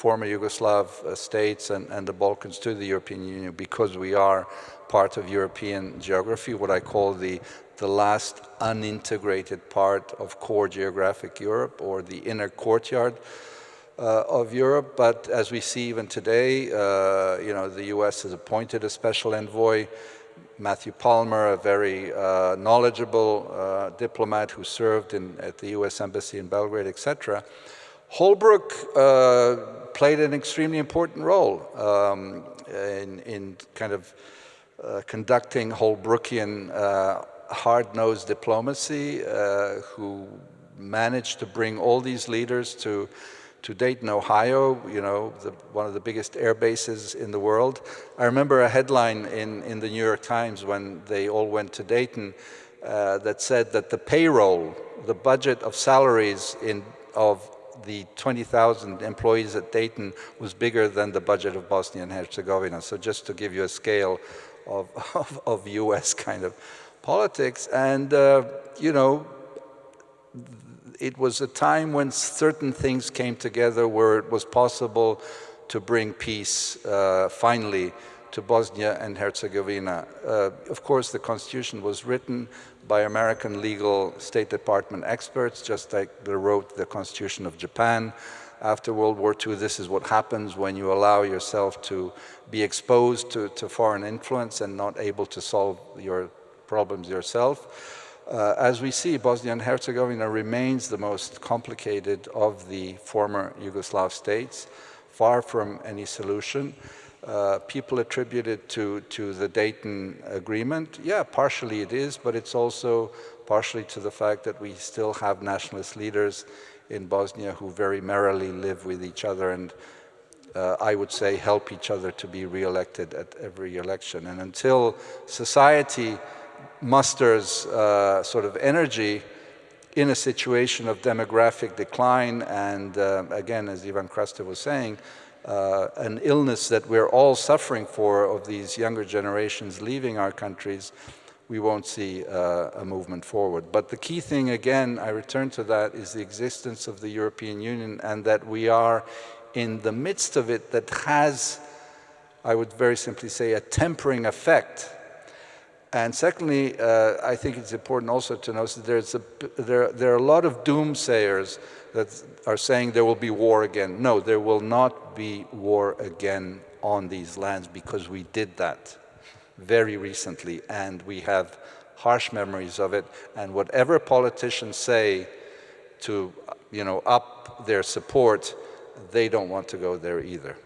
Speaker 2: former Yugoslav states and the Balkans to the European Union because we are part of European geography, what I call the last unintegrated part of core geographic Europe, or the inner courtyard of Europe. But as we see even today, the US has appointed a special envoy, Matthew Palmer, a very knowledgeable diplomat who served at the US Embassy in Belgrade, etc. Holbrooke played an extremely important role in kind of conducting Holbrookian hard-nosed diplomacy, who managed to bring all these leaders to Dayton, Ohio, one of the biggest air bases in the world. I remember a headline in the New York Times when they all went to Dayton that said that the payroll, the budget of salaries of the 20,000 employees at Dayton was bigger than the budget of Bosnia and Herzegovina. So just to give you a scale of US kind of politics. And, it was a time when certain things came together where it was possible to bring peace, finally, to Bosnia and Herzegovina. Of course, the Constitution was written by American legal State Department experts, just like they wrote the Constitution of Japan after World War II. This is what happens when you allow yourself to be exposed to foreign influence and not able to solve your problems yourself. As we see, Bosnia and Herzegovina remains the most complicated of the former Yugoslav states, far from any solution. People attribute it to the Dayton Agreement. Yeah, partially it is, but it's also partially to the fact that we still have nationalist leaders in Bosnia who very merrily live with each other and I would say help each other to be re-elected at every election. And until society musters sort of energy in a situation of demographic decline and again, as Ivan Krastev was saying, an illness that we're all suffering for of these younger generations leaving our countries, we won't see a movement forward. But the key thing, again, I return to that, is the existence of the European Union, and that we are in the midst of it that has, I would very simply say, a tempering effect. And secondly, I think it's important also to note that there are a lot of doomsayers that are saying there will be war again. No, there will not be war again on these lands, because we did that very recently and we have harsh memories of it. And whatever politicians say to, up their support, they don't want to go there either.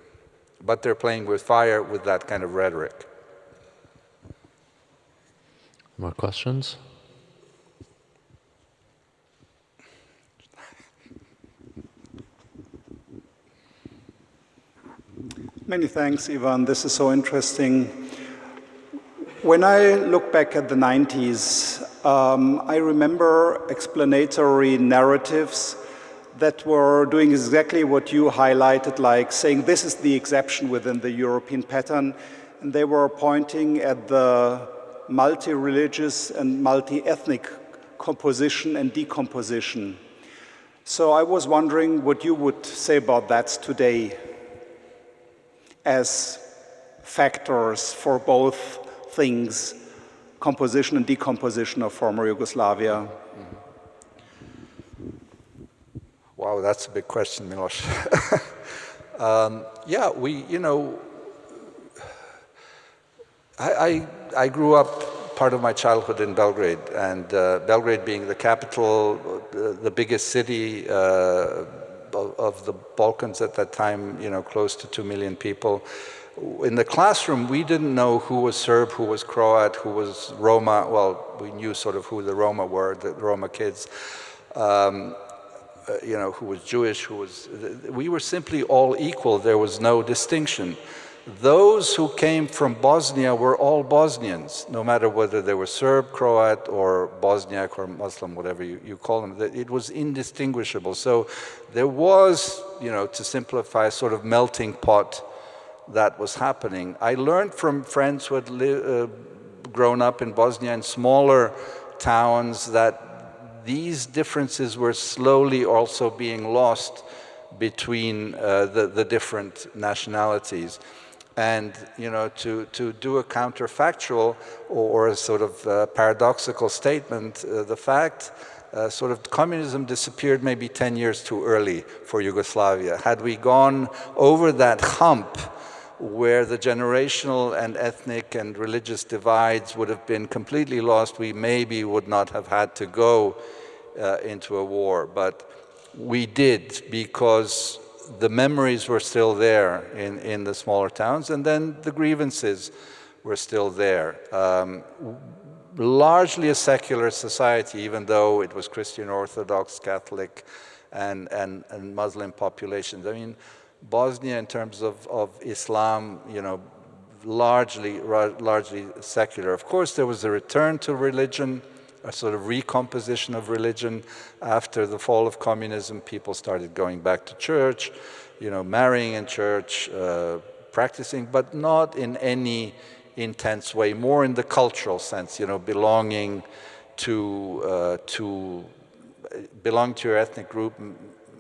Speaker 2: But they're playing with fire with that kind of rhetoric.
Speaker 1: More questions?
Speaker 4: Many thanks, Ivan. This is so interesting. When I look back at the 90s, I remember explanatory narratives that were doing exactly what you highlighted, like saying this is the exception within the European pattern. And they were pointing at the multi-religious and multi-ethnic composition and decomposition. So I was wondering what you would say about that today as factors for both things, composition and decomposition of former Yugoslavia.
Speaker 2: Wow, that's a big question, Milos. Yeah, I grew up part of my childhood in Belgrade, and Belgrade being the capital, the biggest city of the Balkans at that time, close to 2 million people. In the classroom, we didn't know who was Serb, who was Croat, who was Roma. Well, we knew sort of who the Roma were, the Roma kids. Who was Jewish, we were simply all equal. There was no distinction. Those who came from Bosnia were all Bosnians, no matter whether they were Serb, Croat, or Bosniak, or Muslim, whatever you call them. It was indistinguishable. So there was, to simplify, a sort of melting pot that was happening. I learned from friends who had grown up in Bosnia in smaller towns that these differences were slowly also being lost between the different nationalities. And, to do a counterfactual or a sort of paradoxical statement, the fact sort of communism disappeared maybe 10 years too early for Yugoslavia. Had we gone over that hump where the generational and ethnic and religious divides would have been completely lost, we maybe would not have had to go into a war. But we did, because the memories were still there in the smaller towns, and then the grievances were still there. Largely a secular society, even though it was Christian Orthodox, Catholic, and Muslim populations. I mean, Bosnia, in terms of Islam, largely secular. Of course, there was a return to religion, a sort of recomposition of religion after the fall of communism. People started going back to church, marrying in church, practicing, but not in any intense way, more in the cultural sense, belonging to your ethnic group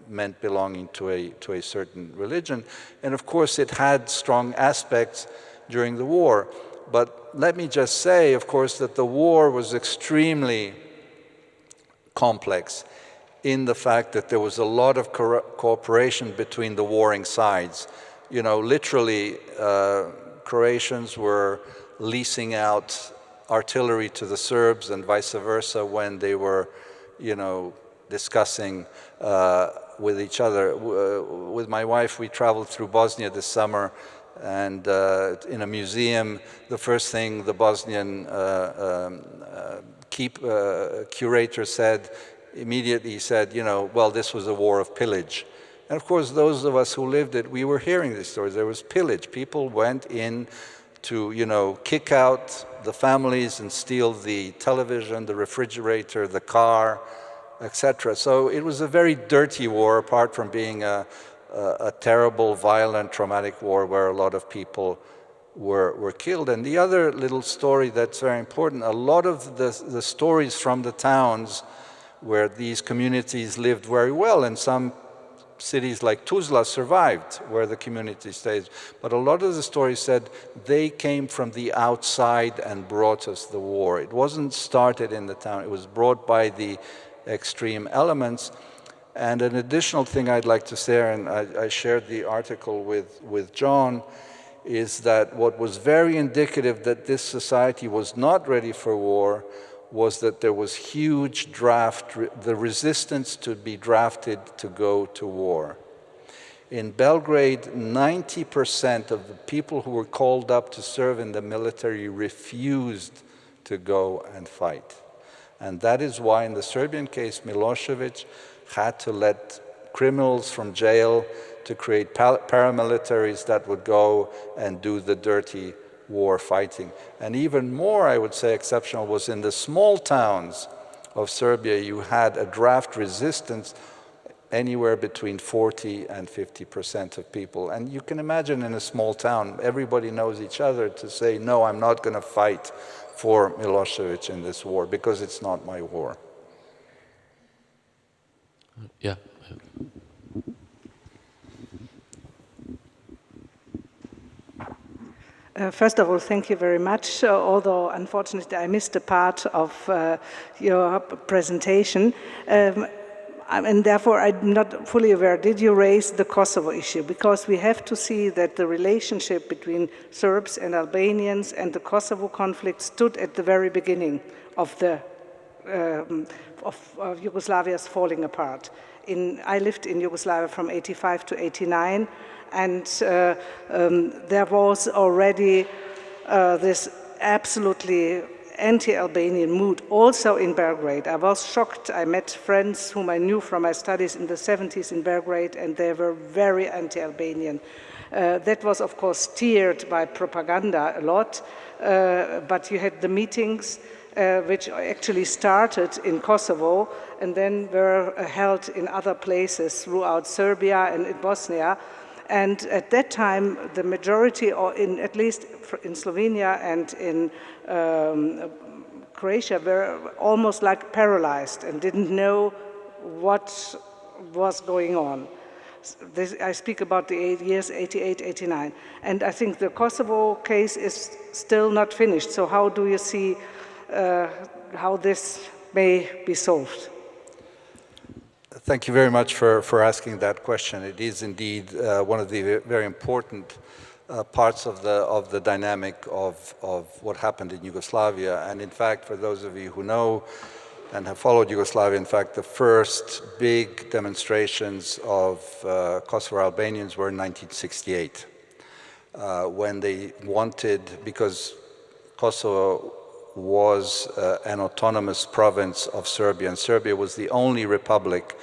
Speaker 2: meant belonging to a certain religion. And of course it had strong aspects during the war. But let me just say, of course, that the war was extremely complex in the fact that there was a lot of cooperation between the warring sides. Literally, Croatians were leasing out artillery to the Serbs and vice versa when they were, discussing with each other. With my wife, we traveled through Bosnia this summer, and in a museum, the first thing the Bosnian curator said, immediately said, well, this was a war of pillage. And of course, those of us who lived it, we were hearing these stories. There was pillage. People went in to, kick out the families and steal the television, the refrigerator, the car, etc. So it was a very dirty war, apart from being a terrible, violent, traumatic war where a lot of people were killed. And the other little story that's very important, a lot of the stories from the towns where these communities lived very well, and some cities like Tuzla survived, where the community stays. But a lot of the stories said they came from the outside and brought us the war. It wasn't started in the town, it was brought by the extreme elements. And an additional thing I'd like to say, and I shared the article with Jon, is that what was very indicative that this society was not ready for war was that there was huge the resistance to be drafted to go to war. In Belgrade, 90% of the people who were called up to serve in the military refused to go and fight. And that is why in the Serbian case, Milosevic had to let criminals from jail to create paramilitaries that would go and do the dirty war fighting. And even more, I would say, exceptional was in the small towns of Serbia. You had a draft resistance anywhere between 40 and 50% of people. And you can imagine in a small town, everybody knows each other to say, no, I'm not going to fight for Milosevic in this war because it's not my war.
Speaker 1: Yeah.
Speaker 5: First of all, thank you very much, although unfortunately I missed a part of your presentation. And therefore I'm not fully aware, did you raise the Kosovo issue? Because we have to see that the relationship between Serbs and Albanians and the Kosovo conflict stood at the very beginning of of Yugoslavia's falling apart. I lived in Yugoslavia from 85 to 89, and there was already this absolutely anti-Albanian mood also in Belgrade. I was shocked. I met friends whom I knew from my studies in the 70s in Belgrade, and they were very anti-Albanian. That was, of course, steered by propaganda a lot, but you had the meetings which actually started in Kosovo and then were held in other places throughout Serbia and in Bosnia. And at that time, the majority, or at least in Slovenia and in Croatia, were almost like paralyzed and didn't know what was going on. I speak about the 8 years, 88, 89. And I think the Kosovo case is still not finished. So how do you see how this may be solved?
Speaker 2: Thank you very much for asking that question. It is indeed one of the very important parts of the dynamic of what happened in Yugoslavia. And in fact, for those of you who know and have followed Yugoslavia, in fact, the first big demonstrations of Kosovo Albanians were in 1968, when they wanted, because Kosovo was an autonomous province of Serbia, and Serbia was the only republic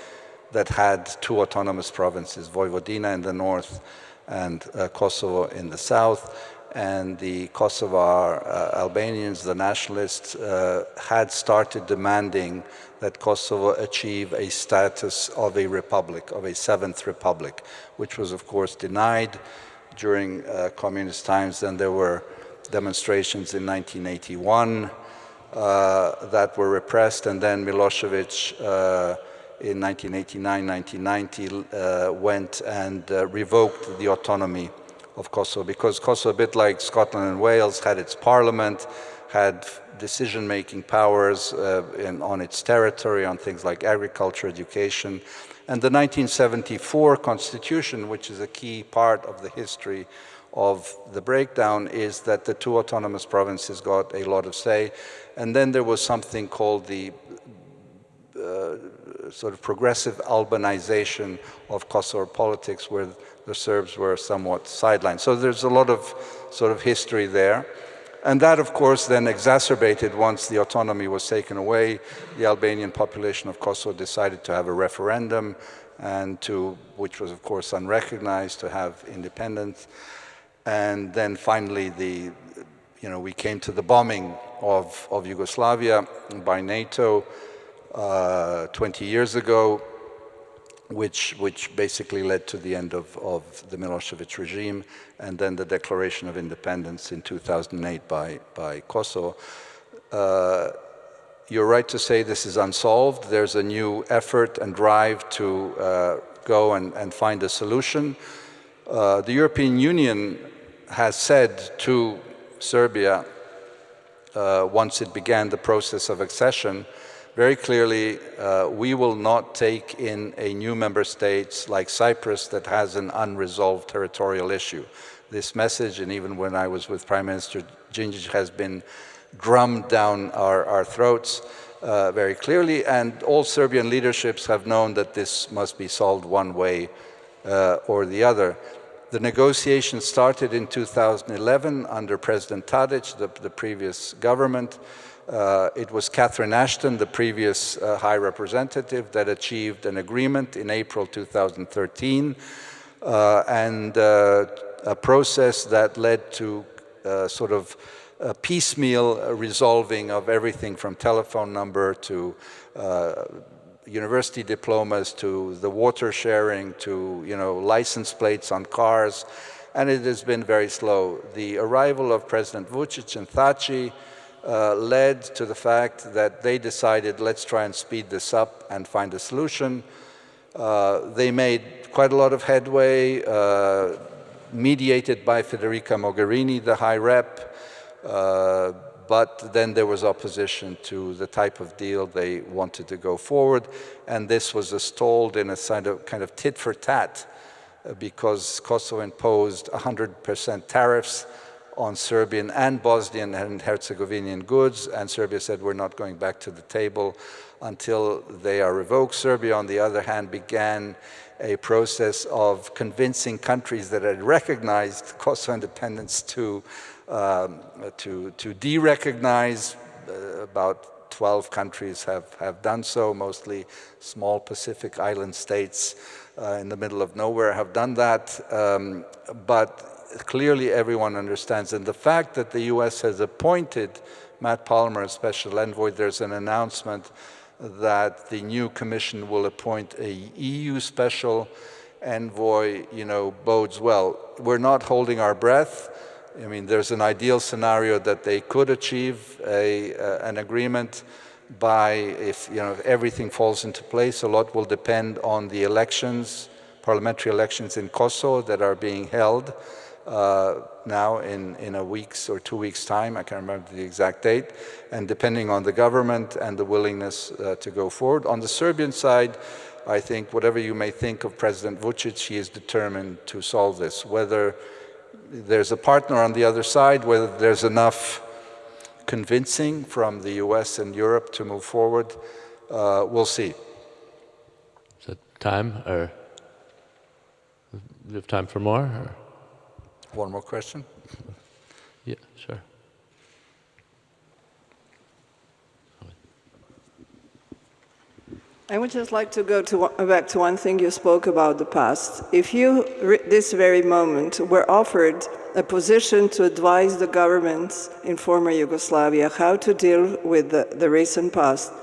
Speaker 2: that had two autonomous provinces, Vojvodina in the north and Kosovo in the south. And the Kosovar Albanians, the nationalists, had started demanding that Kosovo achieve a status of a republic, of a seventh republic, which was of course denied during communist times. Then there were demonstrations in 1981 that were repressed, and then Milosevic in 1989, 1990 went and revoked the autonomy of Kosovo, because Kosovo, a bit like Scotland and Wales, had its parliament, had decision-making powers on its territory on things like agriculture, education. And the 1974 constitution, which is a key part of the history of the breakdown, is that the two autonomous provinces got a lot of say. And then there was something called the sort of progressive Albanization of Kosovo politics, where the Serbs were somewhat sidelined. So there's a lot of sort of history there. And that, of course, then exacerbated once the autonomy was taken away. The Albanian population of Kosovo decided to have a referendum, which was, of course, unrecognized, to have independence. And then finally, we came to the bombing of Yugoslavia by NATO 20 years ago, which basically led to the end of the Milosevic regime, and then the declaration of independence in 2008 by Kosovo. You're right to say this is unsolved. There's a new effort and drive to go and find a solution. The European Union has said to Serbia, once it began the process of accession, very clearly, we will not take in a new member state like Cyprus that has an unresolved territorial issue. This message, and even when I was with Prime Minister Djindjic, has been drummed down our throats very clearly, and all Serbian leaderships have known that this must be solved one way or the other. The negotiations started in 2011 under President Tadic, the previous government. It was Catherine Ashton, the previous High Representative, that achieved an agreement in April 2013, and a process that led to sort of piecemeal resolving of everything from telephone number to university diplomas to the water sharing to license plates on cars, and it has been very slow. The arrival of President Vučić and Thaci led to the fact that they decided, let's try and speed this up and find a solution. They made quite a lot of headway, mediated by Federica Mogherini, the High Rep, but then there was opposition to the type of deal they wanted to go forward, and this was stalled in a kind of tit for tat because Kosovo imposed 100% tariffs on Serbian and Bosnian and Herzegovinian goods, and Serbia said we're not going back to the table until they are revoked. Serbia, on the other hand, began a process of convincing countries that had recognized Kosovo independence to de-recognize. About 12 countries have done so, mostly small Pacific island states in the middle of nowhere have done that, but clearly everyone understands. And the fact that the US has appointed Matt Palmer as special envoy, there's an announcement that the new commission will appoint a EU special envoy, bodes well. We're not holding our breath. I mean, there's an ideal scenario that they could achieve an agreement by, if everything falls into place. A lot will depend on the elections, parliamentary elections in Kosovo that are being held now in a week's or 2 weeks' time. I can't remember the exact date. And depending on the government and the willingness to go forward. On the Serbian side, I think whatever you may think of President Vučić, he is determined to solve this. Whether there's a partner on the other side, whether there's enough convincing from the US and Europe to move forward, we'll see.
Speaker 1: Is it time, or do you have time for more? Or?
Speaker 2: One more question?
Speaker 1: Yeah, sure.
Speaker 6: I would just like to go back to one thing you spoke about the past. If you, this very moment, were offered a position to advise the governments in former Yugoslavia how to deal with the recent past,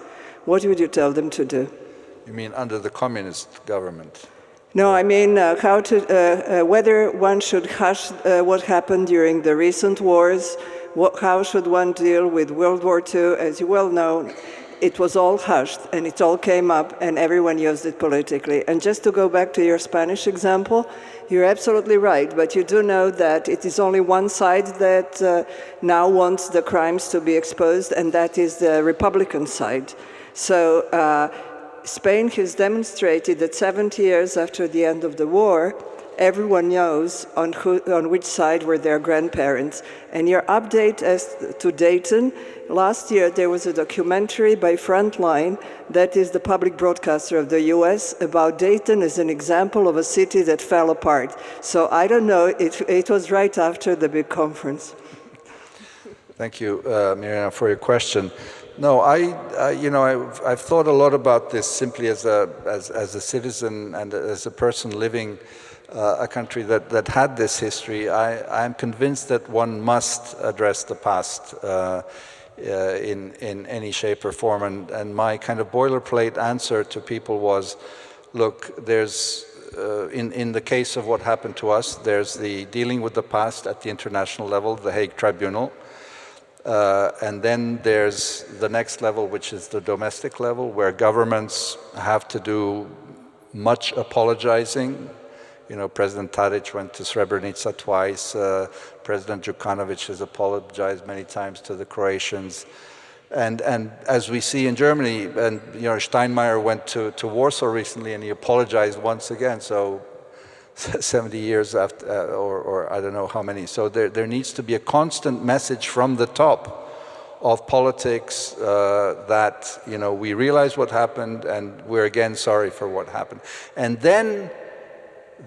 Speaker 6: what would you tell them to do?
Speaker 2: You mean under the communist government?
Speaker 6: No, I mean how to, whether one should hush what happened during the recent wars, how should one deal with World War II? As you well know, it was all hushed, and it all came up, and everyone used it politically. And just to go back to your Spanish example, you're absolutely right, but you do know that it is only one side that now wants the crimes to be exposed, and that is the Republican side. So Spain has demonstrated that 70 years after the end of the war, everyone knows on which side were their grandparents. And your update as to Dayton, last year there was a documentary by Frontline, that is the public broadcaster of the US, about Dayton as an example of a city that fell apart. So I don't know, it was right after the big conference.
Speaker 2: Thank you, Miriam, for your question. No, I've thought a lot about this simply as a citizen and as a person living a country that had this history. I'm convinced that one must address the past in any shape or form. And my kind of boilerplate answer to people was, look, there's in the case of what happened to us, there's the dealing with the past at the international level, the Hague Tribunal. And then there's the next level, which is the domestic level, where governments have to do much apologizing. President Tadic went to Srebrenica twice. President Đukanović has apologized many times to the Croatians. And as we see in Germany, and Steinmeier went to Warsaw recently and he apologized once again. So 70 years after, or I don't know how many. So there needs to be a constant message from the top of politics that, we realize what happened and we're again sorry for what happened. And then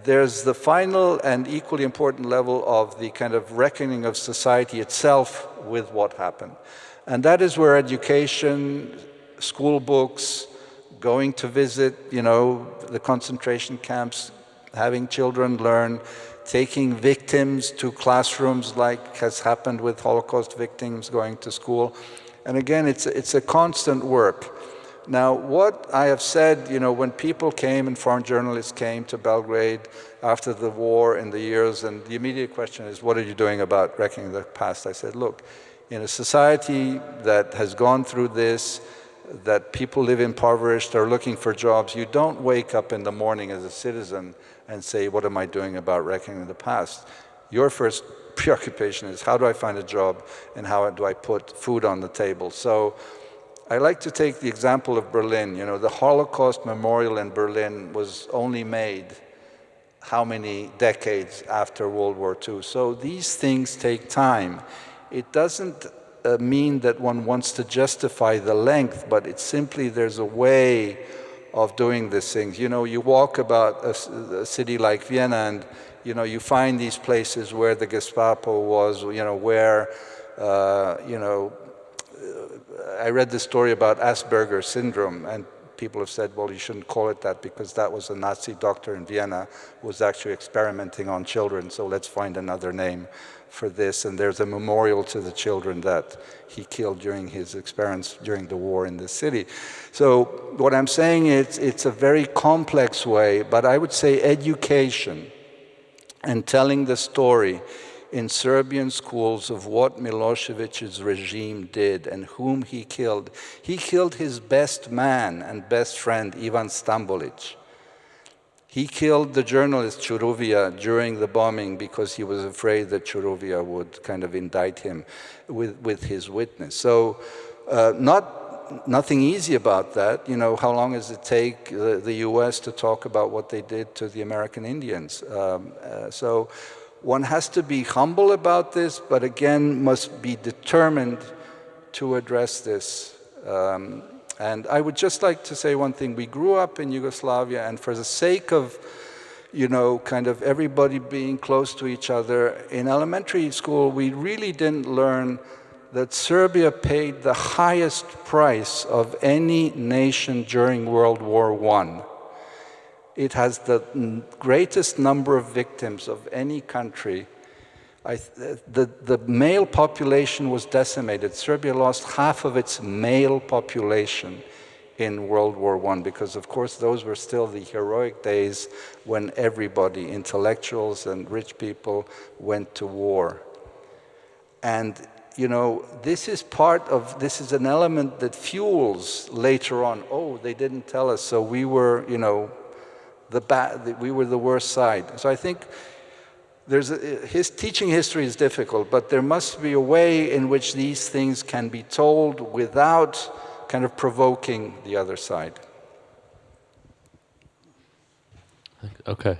Speaker 2: there's the final and equally important level of the kind of reckoning of society itself with what happened. And that is where education, school books, going to visit, the concentration camps, having children learn taking victims to classrooms like has happened with Holocaust victims going to school. And again, it's a constant work. Now, what I have said, when people came and foreign journalists came to Belgrade after the war in the years, and the immediate question is, what are you doing about reckoning the past? I said, look, in a society that has gone through this, that people live impoverished, are looking for jobs, you don't wake up in the morning as a citizen and say, what am I doing about reckoning the past? Your first preoccupation is, how do I find a job and how do I put food on the table? So I like to take the example of Berlin. The Holocaust Memorial in Berlin was only made how many decades after World War II? So these things take time. It doesn't mean that one wants to justify the length, but it's simply there's a way of doing these things. You walk about a city like Vienna and you find these places where the Gestapo was, where, I read the story about Asperger's syndrome, and people have said, well, you shouldn't call it that because that was a Nazi doctor in Vienna who was actually experimenting on children, so let's find another name for this. And there's a memorial to the children that he killed during his experiments during the war in the city. So what I'm saying is it's a very complex way, but I would say education and telling the story in Serbian schools of what Milosevic's regime did and whom he killed. He killed his best man and best friend, Ivan Stambolic. He killed the journalist Churuvia during the bombing because he was afraid that Churuvia would kind of indict him with his witness. So nothing easy about that. How long does it take the US to talk about what they did to the American Indians? So one has to be humble about this, but again, must be determined to address this. And I would just like to say one thing. We grew up in Yugoslavia, and for the sake of, kind of everybody being close to each other, in elementary school, we really didn't learn that Serbia paid the highest price of any nation during World War I. It has the greatest number of victims of any country. The male population was decimated. Serbia lost half of its male population in World War I because, of course, those were still the heroic days when everybody, intellectuals and rich people, went to war. And this is an element that fuels later on. Oh, they didn't tell us, so we were, we were the worst side. So I think teaching history is difficult, but there must be a way in which these things can be told without kind of provoking the other side.
Speaker 1: Okay.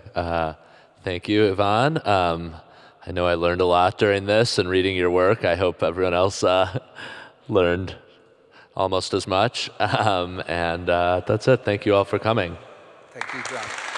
Speaker 1: Thank you, Ivan. I know I learned a lot during this and reading your work. I hope everyone else learned almost as much. And that's it. Thank you all for coming.
Speaker 2: Thank you, John.